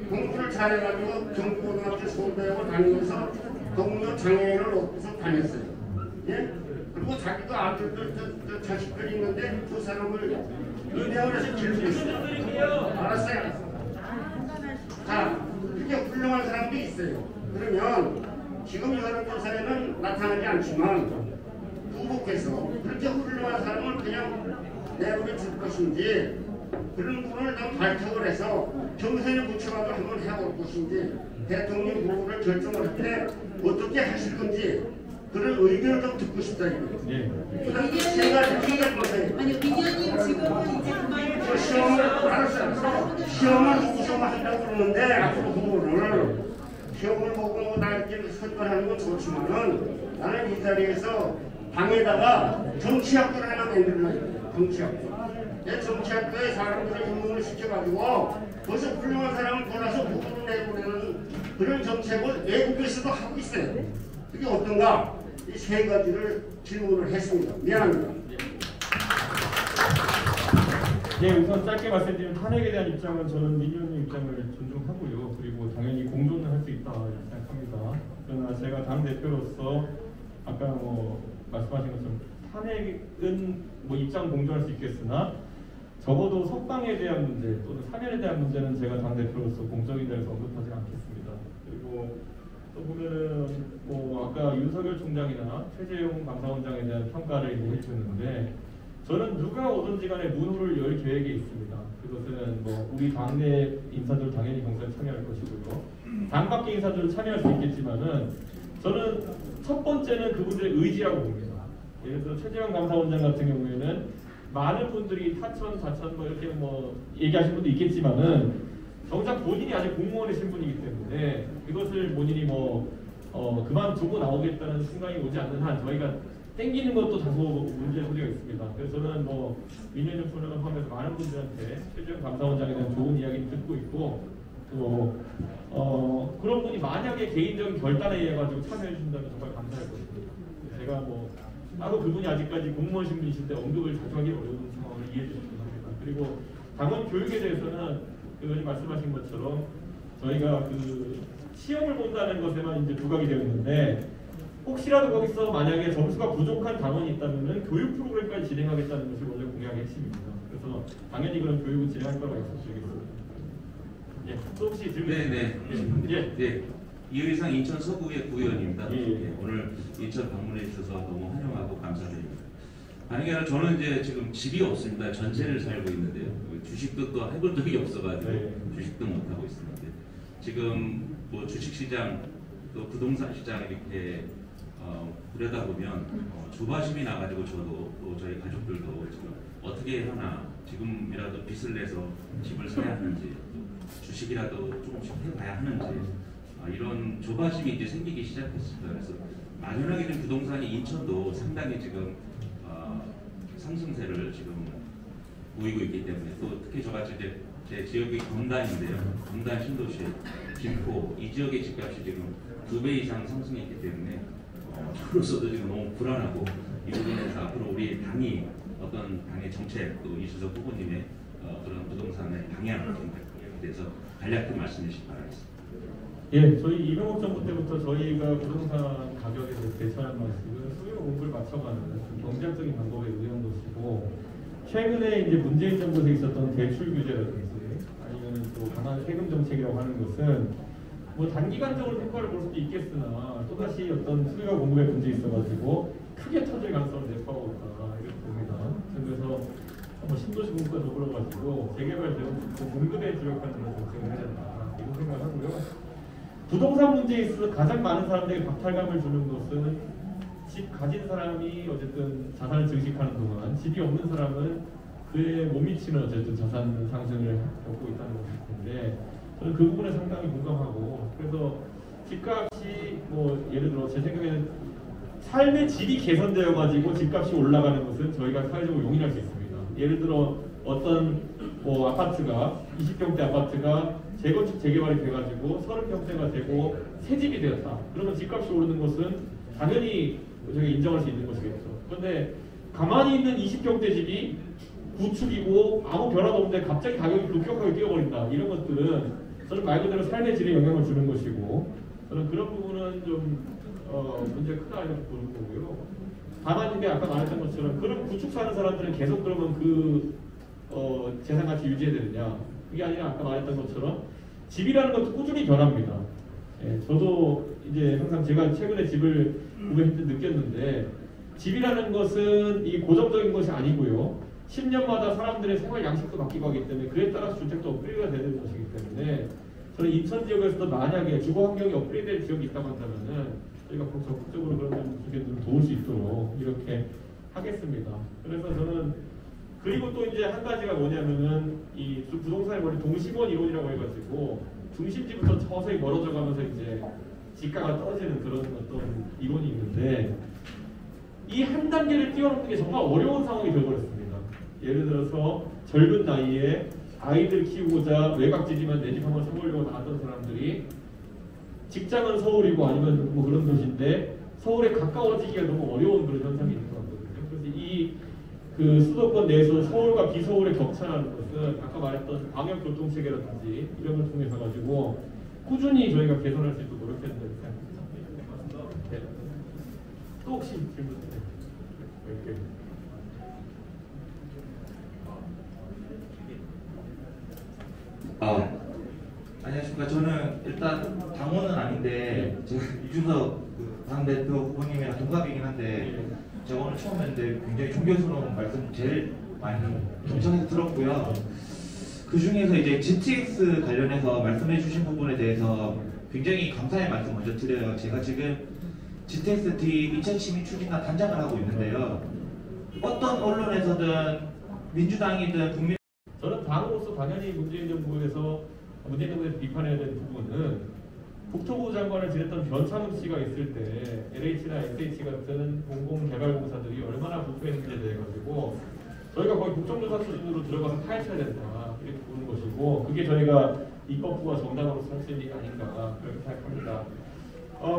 공부를 잘해가지고 경북고등학교 서울대학을 다니면서 동료 장애인을 얻고서 다녔어요. 예? 그리고 자기도 아들들, 자식들이 있는데 그 사람을 의대원에서 기르고 있어요. 알았어요. 자, 그렇게 훌륭한 사람도 있어요. 그러면 지금 여론조사에는 나타나지 않지만 후보께서 그렇게 훌륭한 사람을 그냥 내버려 줄 것인지 그런 부분을 좀 발탁을 해서 경선에 부처가도 한번 해볼 것인지 대통령 후보를 결정을 할 때 어떻게 하실 건지 그런 의견을 좀 듣고 싶다 이거예요. 예. 그다음 생각 못해요. 아니요, 민현님 지금은 이제 그만. 시험을 알았어요. 시험을 누구 시험을 한다고 그러는데 앞으로 후보를 시험을 보고 나 이렇게 설득하는 건 좋지만은 나는 이 자리에서 당에다가 정치학교를 하나 만들려고 정치학교. 내 정치학교에 사람들을 임명을 시켜가지고 거기서 훌륭한 사람을 골라서 부부를 내보내는 그런 정책을 외국에서도 하고 있어요. 그게 어떤가? 이 세 가지를 질문을 했습니다. 미안합니다. 네, 우선 짧게 말씀드리면 탄핵에 대한 입장은 저는 민 의원님 입장을 존중하고요. 그리고 당연히 공존을 할 수 있다 생각합니다. 그러나 제가 당 대표로서 아까 말씀하신 것처럼 탄핵은 입장 공존할 수 있겠으나 적어도 석방에 대한 문제 또는 사면에 대한 문제는 제가 당 대표로서 공적인 데서 언급하지 않겠습니다. 그리고 또 보면은 아까 윤석열 총장이나 최재형 감사원장에 대한 평가를 이제 해주셨는데 저는 누가 오든지 간에 문호를 열 계획에 있습니다. 그것은 우리 당내 인사들 당연히 경선에 참여할 것이고요. 당 밖의 인사들은 참여할 수 있겠지만은 저는 첫 번째는 그분들의 의지라고 봅니다. 예를 들어 최재형 감사원장 같은 경우에는 많은 분들이 타천, 자천 이렇게 얘기하시는 분도 있겠지만은 정작 본인이 아직 공무원의 신분이기 때문에 이것을 본인이 그만두고 나오겠다는 순간이 오지 않는 한 저희가 땡기는 것도 다소 문제 소지가 있습니다. 그래서 저는 민현정 총장을 포함해서 많은 분들한테 최재형 감사원장에 대한 좋은 이야기를 듣고 있고 또 그런 분이 만약에 개인적인 결단에 의해 가지고 참여해 주신다면 정말 감사할 것입니다. 제가 따로 그분이 아직까지 공무원 신분이실 때 언급을 자주 하기 어려운 상황을 이해해 주시기 바랍니다. 그리고 당원 교육에 대해서는 의원님 말씀하신 것처럼 저희가 시험을 본다는 것에만 이제 부각이 되어 있는데 혹시라도 거기서 만약에 점수가 부족한 당원이 있다면은 교육 프로그램까지 진행하겠다는 것이 원래 공약의 핵심입니다. 그래서 당연히 그런 교육을 진행할 거라고 약속드리겠습니다. 예, 또 혹시 질문? 네. 이의상 인천 서구의 구의원입니다. 오늘 인천 방문해 주셔서 너무 환영하고 감사드립니다. 아니 아니라 저는 이제 지금 집이 없습니다. 전세를 살고 있는데요. 주식도 또 해본 적이 없어가지고 주식도 못 하고 있습니다. 지금 주식시장 또 부동산 시장 이렇게 들여다보면 조바심이 나가지고 저도 또 저희 가족들도 지금 어떻게 하나 지금이라도 빚을 내서 집을 사야 하는지 주식이라도 조금씩 해봐야 하는지 이런 조바심이 이제 생기기 시작했습니다. 그래서 막연하게 좀 부동산이 인천도 상당히 지금 상승세를 지금 보이고 있기 때문에 또 특히 저같이 이제 제 지역이 경단인데요. 경단 신도시, 김포 이 지역의 집값이 지금 2배 이상 상승했기 때문에 저로서도 지금 너무 불안하고 이 부분에서 앞으로 우리 당이 어떤 당의 정책 또 이준석 후보님의 그런 부동산의 방향에 대해서 간략히 말씀해 주시기 바라겠습니다. 예, 저희 이명박 정부 때부터 저희가 부동산 가격에 대해서 대처하는 말씀은 수요 공급을 맞춰가는 경제적인 방법에 의한 것이고 최근에 이제 문재인 정부에서 있었던 대출 규제라든지 아니면 또 강한 세금 정책이라고 하는 것은 단기간적으로 효과를 볼 수도 있겠으나 또다시 어떤 수요와 공급에 문제 있어가지고 크게 터질 가능성을 내포하고 있다 이렇게 봅니다. 그래서 신도시 공급과 더불어가지고 재개발되고 공급에 주력하는 정책을 해야 된다 이런 생각하고요. 부동산 문제에 있어서 가장 많은 사람들에게 박탈감을 주는 것은 집 가진 사람이 어쨌든 자산을 증식하는 동안 집이 없는 사람은 그에 못 미치는 어쨌든 자산 상승을 겪고 있다는 것일 텐데 저는 그 부분에 상당히 공감하고 그래서 집값이 예를 들어 제 생각에는 삶의 질이 개선되어 가지고 집값이 올라가는 것은 저희가 사회적으로 용인할 수 있습니다. 예를 들어 어떤 아파트가 20평대 아파트가 재건축 재개발이 돼가지고 30평대가 되고 새 집이 되었다. 그러면 집값이 오르는 것은 당연히 저희가 인정할 수 있는 것이겠죠. 그런데 가만히 있는 20평대 집이 구축이고 아무 변화도 없는데 갑자기 가격이 급격하게 뛰어버린다. 이런 것들은 저는 말 그대로 삶의 질에 영향을 주는 것이고 저는 그런 부분은 좀 문제가 크다 이렇게 보는 거고요. 다만 이제 아까 말했던 것처럼 그런 구축 사는 사람들은 계속 그러면 재산 가치 유지해야 되느냐. 그게 아니라 아까 말했던 것처럼 집이라는 것도 꾸준히 변합니다. 예, 저도 이제 항상 제가 최근에 집을 구매할 때 느꼈는데 집이라는 것은 이 고정적인 것이 아니고요. 10년마다 사람들의 생활 양식도 바뀌고 하기 때문에 그에 따라서 주택도 업그레이드가 되는 것이기 때문에 저는 인천 지역에서도 만약에 주거 환경이 업그레이드될 지역이 있다고 한다면은 저희가 적극적으로 그런 주택들을 도울 수 있도록 이렇게 하겠습니다. 그래서 저는 그리고 또 이제 한 가지가 뭐냐면은 이 부동산의 원래 동심원 이론이라고 해가지고 중심지부터 서서히 멀어져 가면서 이제 지가가 떨어지는 그런 어떤 이론이 있는데 이 한 단계를 뛰어넘는 게 정말 어려운 상황이 되어버렸습니다. 예를 들어서 젊은 나이에 아이들 키우고자 외곽지지만 내 집 한번 사보려고 나왔던 사람들이 직장은 서울이고 아니면 뭐 그런 도시인데 서울에 가까워지기가 너무 어려운 그런 현상이 있는 것 같거든요. 그래서 이 그 수도권 내에서 서울과 비서울의 격차라는 것은 아까 말했던 방역 교통 체계라든지 이런 걸 통해서 가지고 꾸준히 저희가 개선할 수 있도록 노력해야 된다고 생각합니다. 네. 또 혹시 질문? 네. 이렇게. 안녕하십니까. 저는 일단 당원은 아닌데 제가 이준석 당대표 후보님이랑 동갑이긴 한데 제가 오늘 처음 뵀는데 굉장히 총교스러운 말씀 제일 많이 동청해서 들었고요. 그 중에서 이제 GTX 관련해서 말씀해 주신 부분에 대해서 굉장히 감사의 말씀 먼저 드려요. 제가 지금 GTX-D 2차 심의 추진단 단장을 하고 있는데요. 어떤 언론에서든 민주당이든 국민 저는 당으로서 당연히 문재인 정부에서 비판해야 되는 부분은 국토부 장관을 지냈던 변창흠 씨가 있을 때 LH나 SH 같은 공공개발공사들이 얼마나 부패했는지에 대해 가지고 저희가 거의 국정조사 수준으로 들어가서 파헤쳐야 된다 이렇게 보는 것이고 그게 저희가 입법부와 정당으로서 할 수 있는 게 아닌가 그렇게 생각합니다.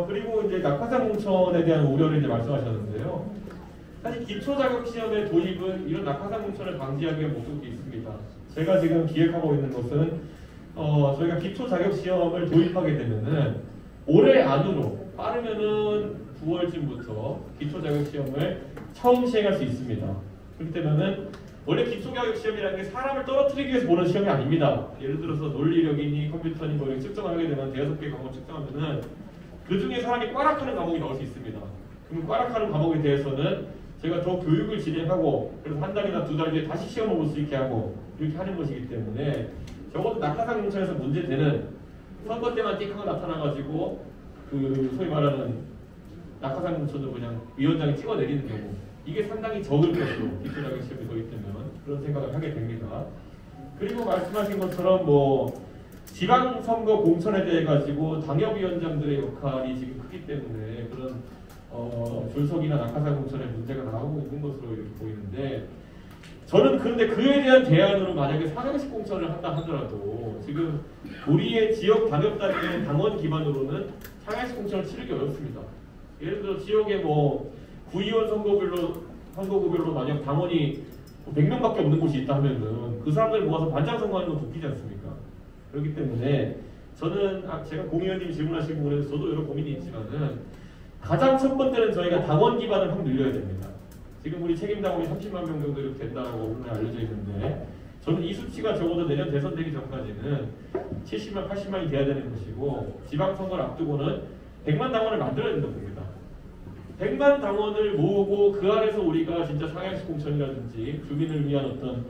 그리고 이제 낙하산 공천에 대한 우려를 이제 말씀하셨는데요. 사실 기초자격시험의 도입은 이런 낙하산 공천을 방지하기 위한 목적이 있습니다. 제가 지금 기획하고 있는 것은 저희가 기초자격시험을 도입하게 되면은 올해 안으로 빠르면은 9월쯤부터 기초자격시험을 처음 시행할 수 있습니다. 그렇기 때문에 원래 기초자격시험이라는 게 사람을 떨어뜨리기 위해서 보는 시험이 아닙니다. 예를 들어서 논리력이니 컴퓨터니 뭐 이런 측정하게 되면 대여섯 개 과목 측정하면은 그 중에 사람이 꽈락하는 과목이 나올 수 있습니다. 그럼 꽈락하는 과목에 대해서는 제가 더 교육을 진행하고 그래서 한 달이나 두 달 뒤에 다시 시험을 볼 수 있게 하고 이렇게 하는 것이기 때문에 적어도 낙하산 공천에서 문제되는 선거 때만 띠크가 나타나가지고 그 소위 말하는 낙하산 공천으로 그냥 위원장이 찍어내리는 경우 이게 상당히 적을 것으로 기초자격시험이 도입되면 그런 생각을 하게 됩니다. 그리고 말씀하신 것처럼 뭐 지방선거 공천에 대해 가지고 당협위원장들의 역할이 지금 크기 때문에 그런 줄서기나 낙하산 공천에 문제가 나오고 있는 것으로 이렇게 보이는데 저는 그런데 그에 대한 대안으로 만약에 상향식 공천을 한다 하더라도 지금 우리의 지역 당협단위의 당원 기반으로는 상향식 공천을 치르기 어렵습니다. 예를 들어 지역에 뭐 구의원 선거구별로 만약 당원이 100명밖에 없는 곳이 있다 하면은 그 사람들 모아서 반장 선거하는 건 웃기지 않습니까? 그렇기 때문에 저는 제가 공 의원님이 질문하신 부분에서 저도 여러 고민이 있지만은 가장 첫 번째는 저희가 당원 기반을 확 늘려야 됩니다. 지금 우리 책임당원이 30만 명 정도 이렇게 된다고 오늘 알려져 있는데 저는 이 수치가 적어도 내년 대선 되기 전까지는 70만, 80만이 돼야 되는 것이고 지방선거를 앞두고는 100만 당원을 만들어야 된다고 봅니다. 100만 당원을 모으고 그 안에서 우리가 진짜 상향식 공천이라든지 주민을 위한 어떤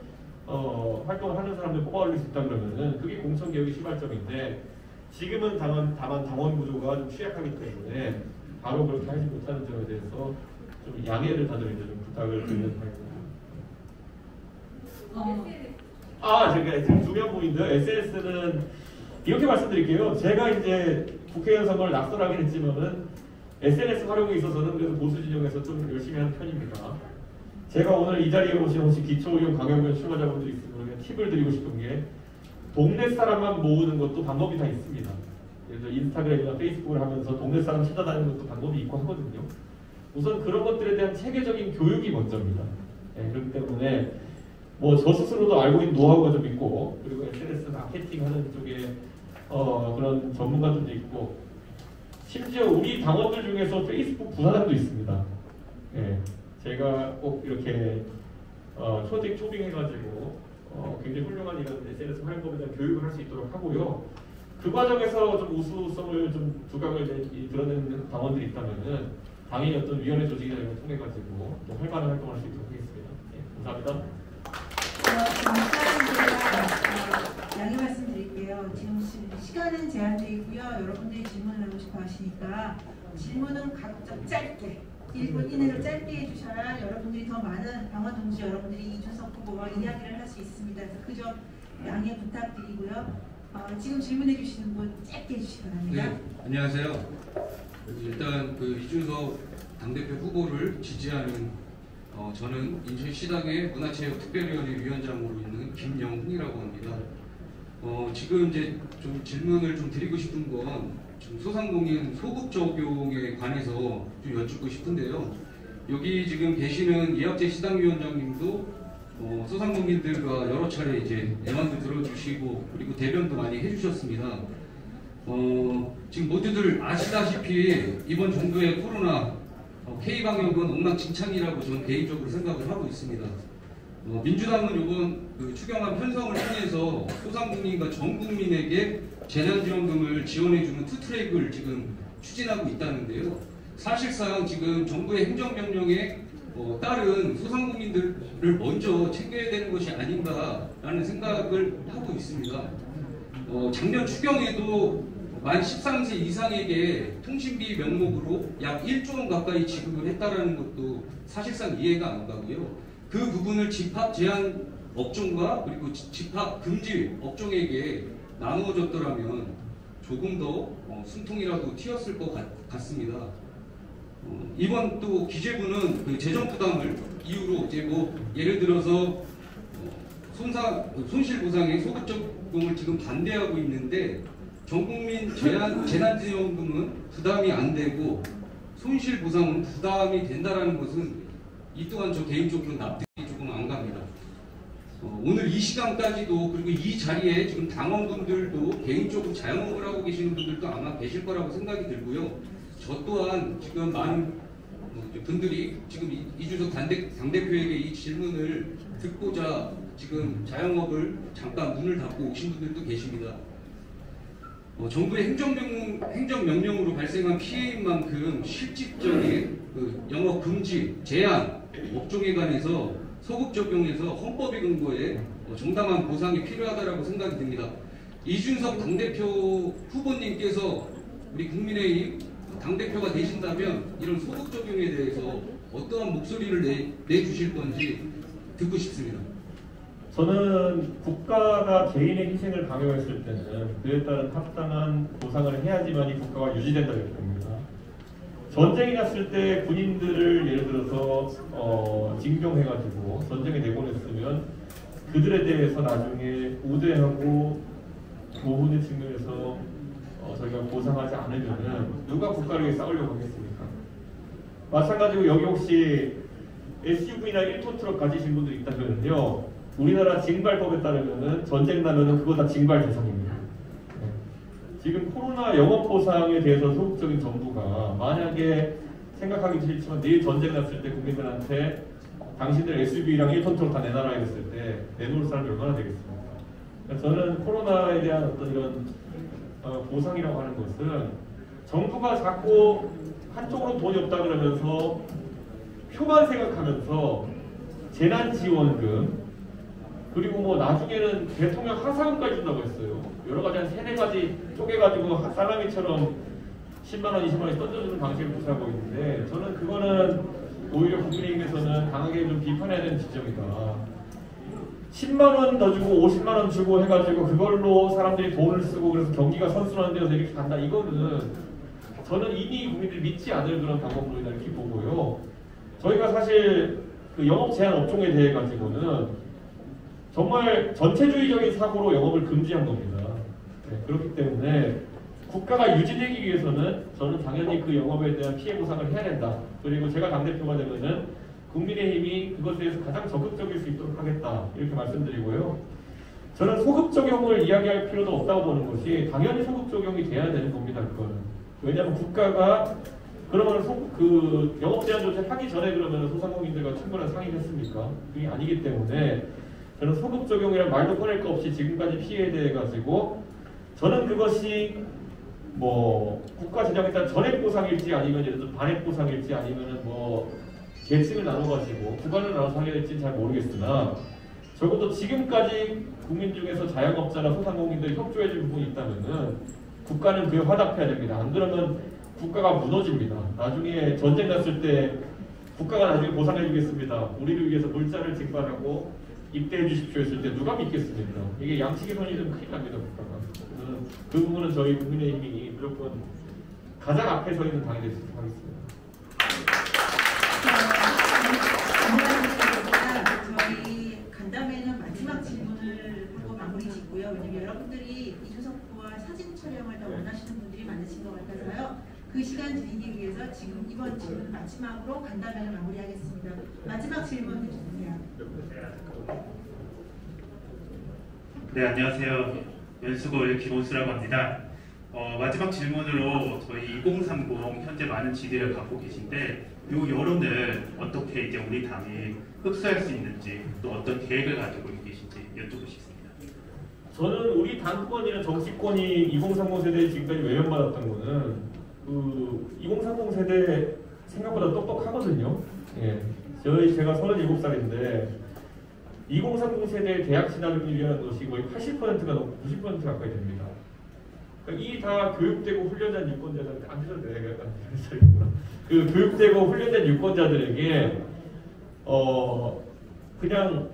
활동을 하는 사람들 뽑아 올릴 수 있다 그러면은 그게 공천 개혁의 시발점인데 지금은 다만 당원 구조가 좀 취약하기 때문에 바로 그렇게 하지 못하는 점에 대해서 좀 양해를 다들 이제 좀 부탁을 드리는 바입니다. 제가 지금 중요한 부분인데요. SNS는 이렇게 말씀드릴게요. 제가 이제 국회의원 선거를 낙선하긴 했지만은 SNS 활용에 있어서는 그래도 보수 진영에서 좀 열심히 하는 편입니다. 제가 오늘 이 자리에 오신 혹시 기초의원, 강의원 출마자분들이 있으면 그냥 팁을 드리고 싶은 게 동네 사람만 모으는 것도 방법이 다 있습니다. 예를 들어 인스타그램이나 페이스북을 하면서 동네 사람 찾아다니는 것도 방법이 있고 하거든요. 우선 그런 것들에 대한 체계적인 교육이 먼저입니다. 그렇기 때문에 뭐 저 스스로도 알고 있는 노하우가 좀 있고 그리고 SNS 마케팅하는 쪽에 그런 전문가들도 있고 심지어 우리 당원들 중에서 페이스북 부사장도 있습니다. 제가 꼭 이렇게 초빙해가지고 굉장히 훌륭한 이런 SNS 활용법에 대한 교육을 할 수 있도록 하고요. 그 과정에서 좀 우수성을 좀 두각을 드러내는 당원들이 있다면은 당연히 어떤 위원회 조직이나 이런 걸 통해 가지고 또 활발한 활동을 할 수 있도록 하겠습니다. 감사합니다. 감사합니다. 양해 말씀드릴게요. 지금 시간은 제한되어 있고요. 여러분들이 질문을 하고 싶어 하시니까 질문은 각자 짧게 1분 이내로 짧게 해주셔야 여러분들이 더 많은 당원 동지 여러분들이 이준석 후보와 이야기를 할 수 있습니다. 그래서 그 점 양해 부탁드리고요. 지금 질문해 주시는 분 짧게 해주시기 바랍니다. 네, 안녕하세요. 일단 그 이준석 당대표 후보를 지지하는 저는 인천시당의 문화체육특별위원회 위원장으로 있는 김영훈이라고 합니다. 지금 이제 좀 질문을 좀 드리고 싶은 건 좀 소상공인 소급 적용에 관해서 좀 여쭙고 싶은데요. 여기 지금 계시는 이학재 시당위원장님도 소상공인들과 여러 차례 이제 애만도 들어주시고 그리고 대변도 많이 해주셨습니다. 지금 모두들 아시다시피 이번 정부의 코로나 K방역은 엉망진창이라고 저는 개인적으로 생각을 하고 있습니다. 민주당은 이번 그 추경안 편성을 통해서 소상공인과 전 국민에게 재난지원금을 지원해주는 투트랙을 지금 추진하고 있다는데요. 사실상 지금 정부의 행정명령에 따른 소상공인들을 먼저 챙겨야 되는 것이 아닌가라는 생각을 하고 있습니다. 작년 추경에도 만 13세 이상에게 통신비 명목으로 약 1조 원 가까이 지급을 했다는 것도 사실상 이해가 안 가고요. 그 부분을 집합 제한 업종과 그리고 집합 금지 업종에게 나누어졌더라면 조금 더 숨통이라도 튀었을 것 같습니다. 이번 또 기재부는 그 재정 부담을 이유로 이제 뭐 예를 들어서 손실보상의 소급 적용을 지금 반대하고 있는데 전국민 재난지원금은 부담이 안 되고 손실보상은 부담이 된다라는 것은 이 또한 저 개인적으로 납득이 조금 안 갑니다. 오늘 이 시간까지도 그리고 이 자리에 지금 당원분들도 개인적으로 자영업을 하고 계시는 분들도 아마 계실 거라고 생각이 들고요. 저 또한 지금 많은 분들이 지금 이준석 당대표에게 이 질문을 듣고자 지금 자영업을 잠깐 문을 닫고 오신 분들도 계십니다. 정부의 행정명령으로 발생한 피해인 만큼 실질적인 그 영업 금지, 제한, 업종에 관해서 소급 적용해서 헌법의 근거에 정당한 보상이 필요하다고 생각이 듭니다. 이준석 당대표 후보님께서 우리 국민의힘 당대표가 되신다면 이런 소급 적용에 대해서 어떠한 목소리를 내주실 건지 듣고 싶습니다. 저는 국가가 개인의 희생을 강요했을 때는 그에 따른 합당한 보상을 해야지만이 국가가 유지된다고 봅니다. 전쟁이 났을 때 군인들을 예를 들어서 징병해가지고 전쟁에 내보냈으면 그들에 대해서 나중에 우대하고 보훈의 측면에서 저희가 보상하지 않으면은 누가 국가를 위해 싸우려고 하겠습니까? 마찬가지로 여기 혹시 SUV나 1톤 트럭 가지신 분들 있다면요. 우리나라 징발법에 따르면은 전쟁 나면은 그거 다 징발 대상입니다. 네. 지금 코로나 영업 보상에 대해서 소극적인 정부가 만약에 생각하기 싫지만 내일 전쟁 났을 때 국민들한테 당신들 SUV랑 1톤 트럭 다 내놔라 했을 때 내놓을 사람이 얼마나 되겠습니까? 그러니까 저는 코로나에 대한 어떤 이런 보상이라고 하는 것은 정부가 자꾸 한쪽으로 돈이 없다 그러면서 표만 생각하면서 재난지원금 그리고 뭐 나중에는 대통령 하사금까지 준다고 했어요. 여러 가지 한 3-4가지 쪼개가지고 사람이처럼 10만원, 20만원씩 던져주는 방식을 구사하고 있는데 저는 그거는 오히려 국민의힘에서는 강하게 좀 비판해야 되는 지점이다. 10만원 더 주고 50만원 주고 해가지고 그걸로 사람들이 돈을 쓰고 그래서 경기가 선순환 되어서 이렇게 간다. 이거는 저는 이미 국민들이 믿지 않을 그런 방법론이다 이렇게 보고요. 저희가 사실 그 영업 제한 업종에 대해 가지고는 정말 전체주의적인 사고로 영업을 금지한 겁니다. 네, 그렇기 때문에 국가가 유지되기 위해서는 저는 당연히 그 영업에 대한 피해 보상을 해야 된다. 그리고 제가 당대표가 되면은 국민의힘이 그것에 대해서 가장 적극적일 수 있도록 하겠다. 이렇게 말씀드리고요. 저는 소급 적용을 이야기할 필요도 없다고 보는 것이 당연히 소급 적용이 돼야 되는 겁니다. 그거는. 왜냐하면 국가가 그러면 그 영업 제한 조치를 하기 전에 그러면 소상공인들과 충분한 상의를 했습니까? 그게 아니기 때문에 저는 소급 적용이라는 말도 꺼낼 거 없이 지금까지 피해에 대해 가지고 저는 그것이 뭐 국가 재정에 따른 전액 보상일지 아니면 예를 들어 반액 보상일지 아니면은 뭐 계층을 나눠가지고 구간을 나눠서 하게 될지는 잘 모르겠으나 적어도 지금까지 국민 중에서 자영업자나 소상공인들이 협조해줄 부분이 있다면은 국가는 그에 화답해야 됩니다. 안 그러면 국가가 무너집니다. 나중에 전쟁 났을 때 국가가 나중에 보상해주겠습니다. 우리를 위해서 물자를 징발하고 입대해 주십시오 했을 때 누가 믿겠습니까? 이게 양측의 손이 좀 큰일 납니다, 국가가. 그래서 그 부분은 저희 국민의힘이 무조건 가장 앞에 서 있는 당이 됐으면 하겠습니다. 저희 간담회는 마지막 질문을 하고 마무리 짓고요. 왜냐면 여러분들이 이준석 후보와 사진 촬영을 더 원하시는 분들이 많으신 것 같아서요. 그 시간 드리기 위해서 지금 이번 질문 마지막으로 간담회를 마무리하겠습니다. 마지막 질문 해주세요. 네, 안녕하세요. 연수골 김호수라고 합니다. 마지막 질문으로 저희 2030 현재 많은 지지를 갖고 계신데 이 여론을 어떻게 이제 우리 당이 흡수할 수 있는지 또 어떤 계획을 가지고 계신지 여쭙고 싶습니다. 저는 우리 당권이나 정치권이 2030 세대에 지금까지 외면받았던 거는 그 2030 세대 생각보다 똑똑하거든요. 예. 제가 37살인데 2030 세대의 대학 진학을 위한 것이 거의 80%가 넘고 90% 가까이 됩니다. 그러니까 이 다 교육되고 훈련된 유권자들한테 안 되셔도 돼요. 그 교육되고 훈련된 유권자들에게 그냥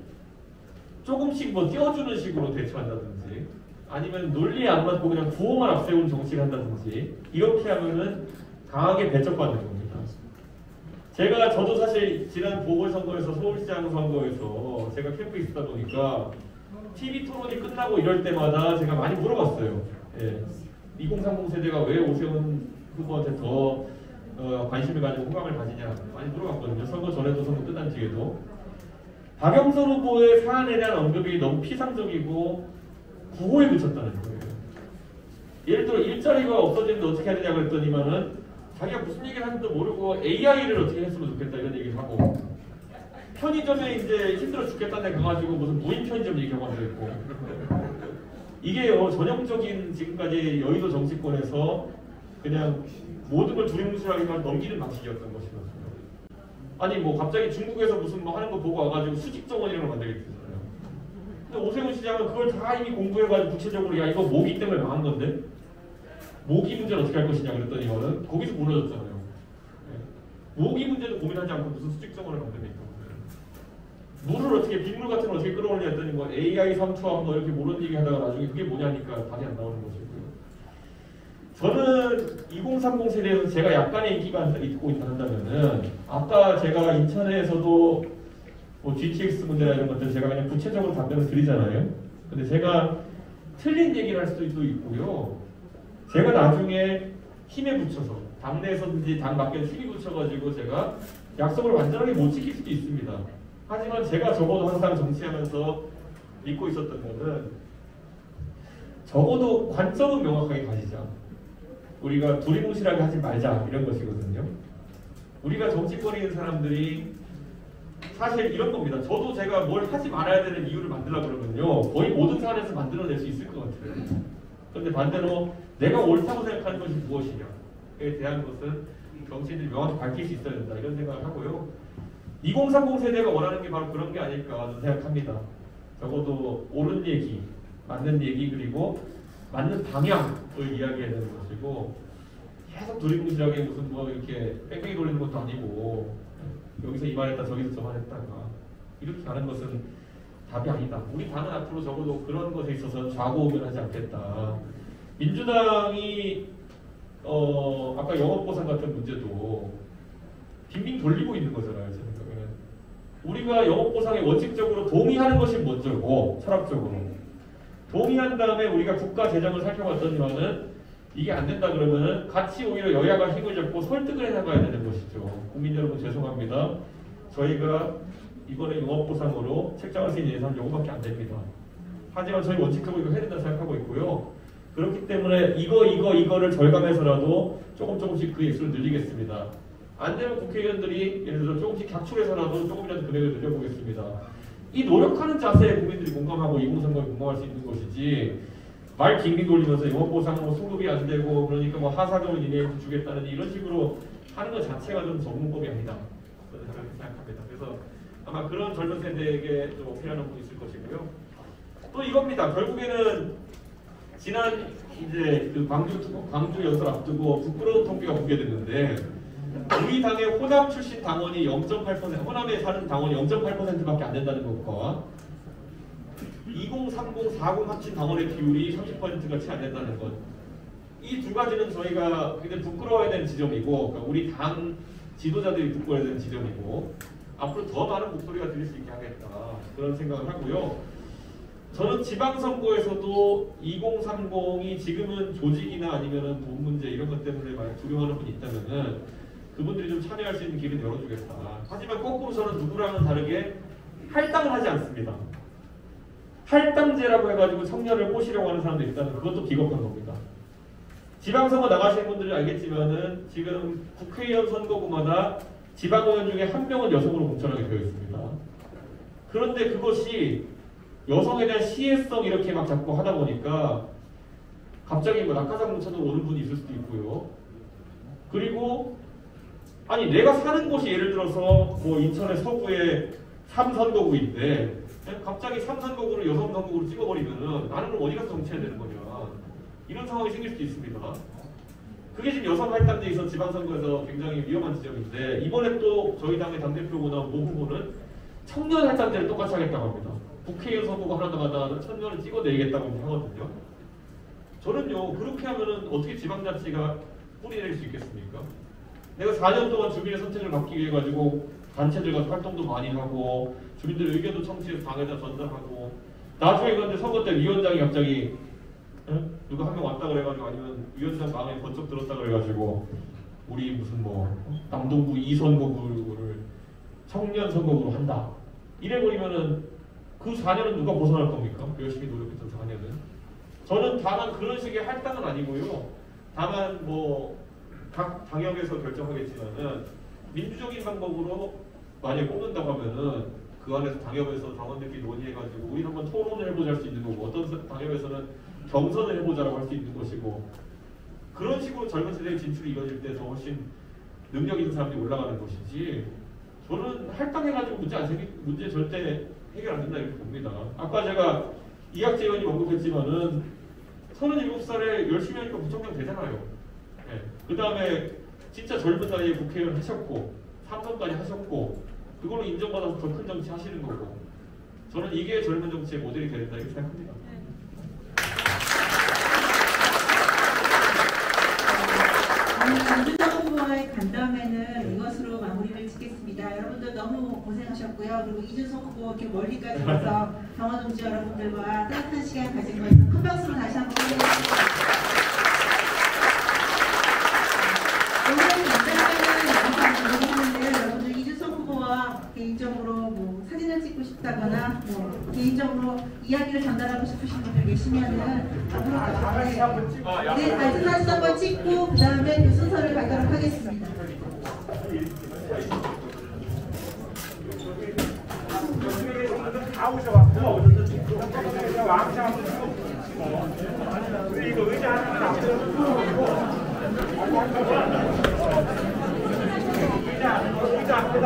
조금씩 뭐 띄워주는 식으로 대처한다든지 아니면 논리에 안 맞고 그냥 구호만 앞세우는 정치를 한다든지 이렇게 하면은 강하게 배척받는 겁니다. 저도 사실 지난 보궐선거에서 서울시장 선거에서 제가 캠프에 있다 보니까 TV 토론이 끝나고 이럴 때마다 제가 많이 물어봤어요. 예. 2030 세대가 왜 오세훈 후보한테 더 관심을 가지고 호감을 가지냐 많이 물어봤거든요. 선거 전에도 선거 끝난 뒤에도. 박영선 후보의 사안에 대한 언급이 너무 피상적이고 구호에 그쳤다는 거예요. 예를 들어 일자리가 없어지는데 어떻게 해야 되냐고 그랬더니만은 자기가 무슨 얘기를 하는지도 모르고 AI를 어떻게 했으면 좋겠다 이런 얘기를 하고 편의점에 이제 힘들어 죽겠다는 데 가가지고 무슨 무인 편의점 얘기하고 앉아있고 이게 전형적인 지금까지 여의도 정치권에서 그냥 모든 걸 두리뭉실하게 넘기는 방식이었던 것이거든요. 아니 뭐 갑자기 중국에서 무슨 뭐 하는 거 보고 와가지고 수직 정원이라는 걸 만들겠잖아요. 근데 오세훈 시장은 그걸 다 이미 공부해가지고 구체적으로 야 이거 모기 때문에 망한 건데 모기 문제는 어떻게 할 것이냐 그랬더니 이거는 거기서 무너졌잖아요. 네. 모기 문제도 고민하지 않고 무슨 수직 정원을 만듭니까? 물을 어떻게 빗물 같은 걸 어떻게 끌어올리냐 했더니 뭐 AI 삼투압 뭐 이렇게 모르는 얘기 하다가 나중에 그게 뭐냐니까 답이 안 나오는 것이고요. 저는 2030 세대에서 제가 약간의 인기가 있고 있다 한다면은 아까 제가 인천에서도 뭐 GTX 문제나 이런 것들 제가 그냥 구체적으로 답변을 드리잖아요. 근데 제가 틀린 얘기를 할 수도 있고요. 제가 나중에 힘에 붙여서 당내에서든지 당 밖에서 힘이 붙여가지고 제가 약속을 완전하게 못 지킬 수도 있습니다. 하지만 제가 적어도 항상 정치하면서 믿고 있었던 것은 적어도 관점은 명확하게 가지자. 우리가 두리뭉실하게 하지 말자 이런 것이거든요. 우리가 정치권에 있는 사람들이 사실 이런 겁니다. 저도 제가 뭘 하지 말아야 되는 이유를 만들려고 그러면요. 거의 모든 사안에서 만들어낼 수 있을 것 같아요. 그런데 반대로 내가 옳다고 생각하는 것이 무엇이냐에 대한 것은 정치인들이 명확히 밝힐 수 있어야 된다 이런 생각을 하고요. 2030 세대가 원하는 게 바로 그런 게 아닐까 생각합니다. 적어도 옳은 얘기, 맞는 얘기 그리고 맞는 방향을 이야기해야 되는 것이고 계속 두리뭉실하게 무슨 뭐 이렇게 뺑뺑이 돌리는 것도 아니고 여기서 이 말했다 저기서 저 말했다가 이렇게 가는 것은 답이 아니다. 우리 당은 앞으로 적어도 그런 것에 있어서 좌고우면하지 않겠다. 민주당이 아까 영업보상 같은 문제도 빙빙 돌리고 있는 거잖아요. 제 생각에는. 우리가 영업보상에 원칙적으로 동의하는 것이 먼저고 철학적으로 동의한 다음에 우리가 국가 재정을 살펴봤더니만은 이게 안 된다 그러면은 같이 오히려 여야가 힘을 잡고 설득을 해나가야 되는 것이죠. 국민 여러분 죄송합니다. 저희가 이번에 영업보상으로 책정할 수 있는 예산은 요거밖에 안 됩니다. 하지만 저희 원칙적으로 이거 해야 된다 생각하고 있고요. 그렇기 때문에 이거를 절감해서라도 조금씩 그 액수를 늘리겠습니다. 안 되면 국회의원들이 예를 들어 조금씩 각축해서라도 조금이라도 금액을 늘려보겠습니다. 이 노력하는 자세에 국민들이 공감하고 2030에 공감할 수 있는 것이지 말 빙빙 돌리면서 영업보상 뭐 승급이 안 되고 그러니까 뭐 하사금을 니네한테 주겠다는 이런 식으로 하는 것 자체가 좀 전문법이 아니다. 저는 그렇게 생각합니다. 그래서 아마 그런 젊은 세대에게 좀 어필하는 분이 있을 것이고요. 또 이겁니다. 결국에는 지난 이제 그 광주 연설 앞두고 부끄러운 통계가 공개됐는데 우리 당의 호남 출신 당원이 0.8%, 호남에 사는 당원이 0.8%밖에 안 된다는 것과 2030, 40 합친 당원의 비율이 30%가 채 안 된다는 것. 이 두 가지는 저희가 굉장히 부끄러워야 되는 지점이고, 그러니까 우리 당 지도자들이 부끄러워야 되는 지점이고, 앞으로 더 많은 목소리가 들릴 수 있게 하겠다, 그런 생각을 하고요. 저는 지방선거에서도 2030이 지금은 조직이나 아니면은 돈 문제 이런 것 때문에 만약 두려워하는 분이 있다면은 그분들이 좀 참여할 수 있는 길을 열어주겠다. 하지만 거꾸로 저는 누구랑은 다르게 할당을 하지 않습니다. 할당제라고 해가지고 청년을 꼬시려고 하는 사람도 있다는, 그것도 비겁한 겁니다. 지방선거 나가시는 분들은 알겠지만은 지금 국회의원 선거구마다 지방의원 중에 한 명은 여성으로 공천하게 되어 있습니다. 그런데 그것이 여성에 대한 시혜성 이렇게 막 자꾸 하다 보니까 갑자기 뭐 낙하산공천으로 오는 분이 있을 수도 있고요. 그리고 아니 내가 사는 곳이 예를 들어서 뭐 인천의 서구에 3선거구인데 갑자기 3선거구를 여성 선거구로 찍어버리면은 나는 그럼 어디 가서 정치해야 되는 거냐, 이런 상황이 생길 수도 있습니다. 그게 지금 여성 할당제에서 지방선거에서 굉장히 위험한 지점인데, 이번에 또 저희 당의 당대표보다 모 후보는 청년 할당제를 똑같이 하겠다고 합니다. 국회의원 선거가 하나 나가다가는 청년을 찍어내겠다고 하거든요. 저는요, 그렇게 하면은 어떻게 지방자치가 뿌리낼 수 있겠습니까? 내가 4년 동안 주민의 선택을 받기 위해 가지고 단체들과 활동도 많이 하고 주민들 의견도 청취해서 당에다 전달하고, 나중에 그런데 선거 때 위원장이 갑자기 누가 한 명 왔다 그래가지고, 아니면 위원장 마음에 번쩍 들었다 그래가지고 우리 무슨 뭐 남동구 2선거구를 청년 선거구로 한다, 이래버리면은 그 4년은 누가 벗어날 겁니까? 열심히 노력했던 4년은. 저는 다만 그런 식의 할당은 아니고요. 다만 뭐 각 당협에서 결정하겠지만은 민주적인 방법으로 만약에 뽑는다고 하면은 그 안에서 당협에서 당원들끼리 논의해가지고 우리 한번 토론을 해보자 할 수 있는 거고, 어떤 당협에서는 경선을 해보자라고 할 수 있는 것이고, 그런 식으로 젊은 세대의 진출이 이루어질 때 더 훨씬 능력 있는 사람들이 올라가는 것이지, 저는 할당해가지고 문제 절대 해결 안 된다 이렇게 봅니다. 아까 제가 이학재 의원님 언급했지만은 37살에 열심히 하니까 부총장 되잖아요. 네. 그 다음에 진짜 젊은 나이에 국회의원 하셨고 3선까지 하셨고 그걸로 인정받아서 더 큰 정치 하시는 거고, 저는 이게 젊은 정치의 모델이 된다 이렇게 생각합니다. 김준석 후보와의 간담회는 이것으로 마무리를 짓겠습니다. 여러분들 너무 고생하셨고요. 그리고 이준석 후보 이렇게 멀리까지 와서 경화동지 여러분들과 따뜻한 시간 가진 것에 큰 박수로 다시 한번 드리겠습니다. 오늘 간담회는 여기서 마무리하는데요. 여러분들 이준석 후보와 개인적으로 뭐 사진을 찍고 싶다거나 뭐 개인적으로 이야기를 전달하고 싶으신 분들 계시면은 앞으로 나중에 사진 한번 찍고 그 다음에 그 순서를 가도록 하겠습니다. 다 오셔갖고 우리 이거 의자 하나 의자 앞에다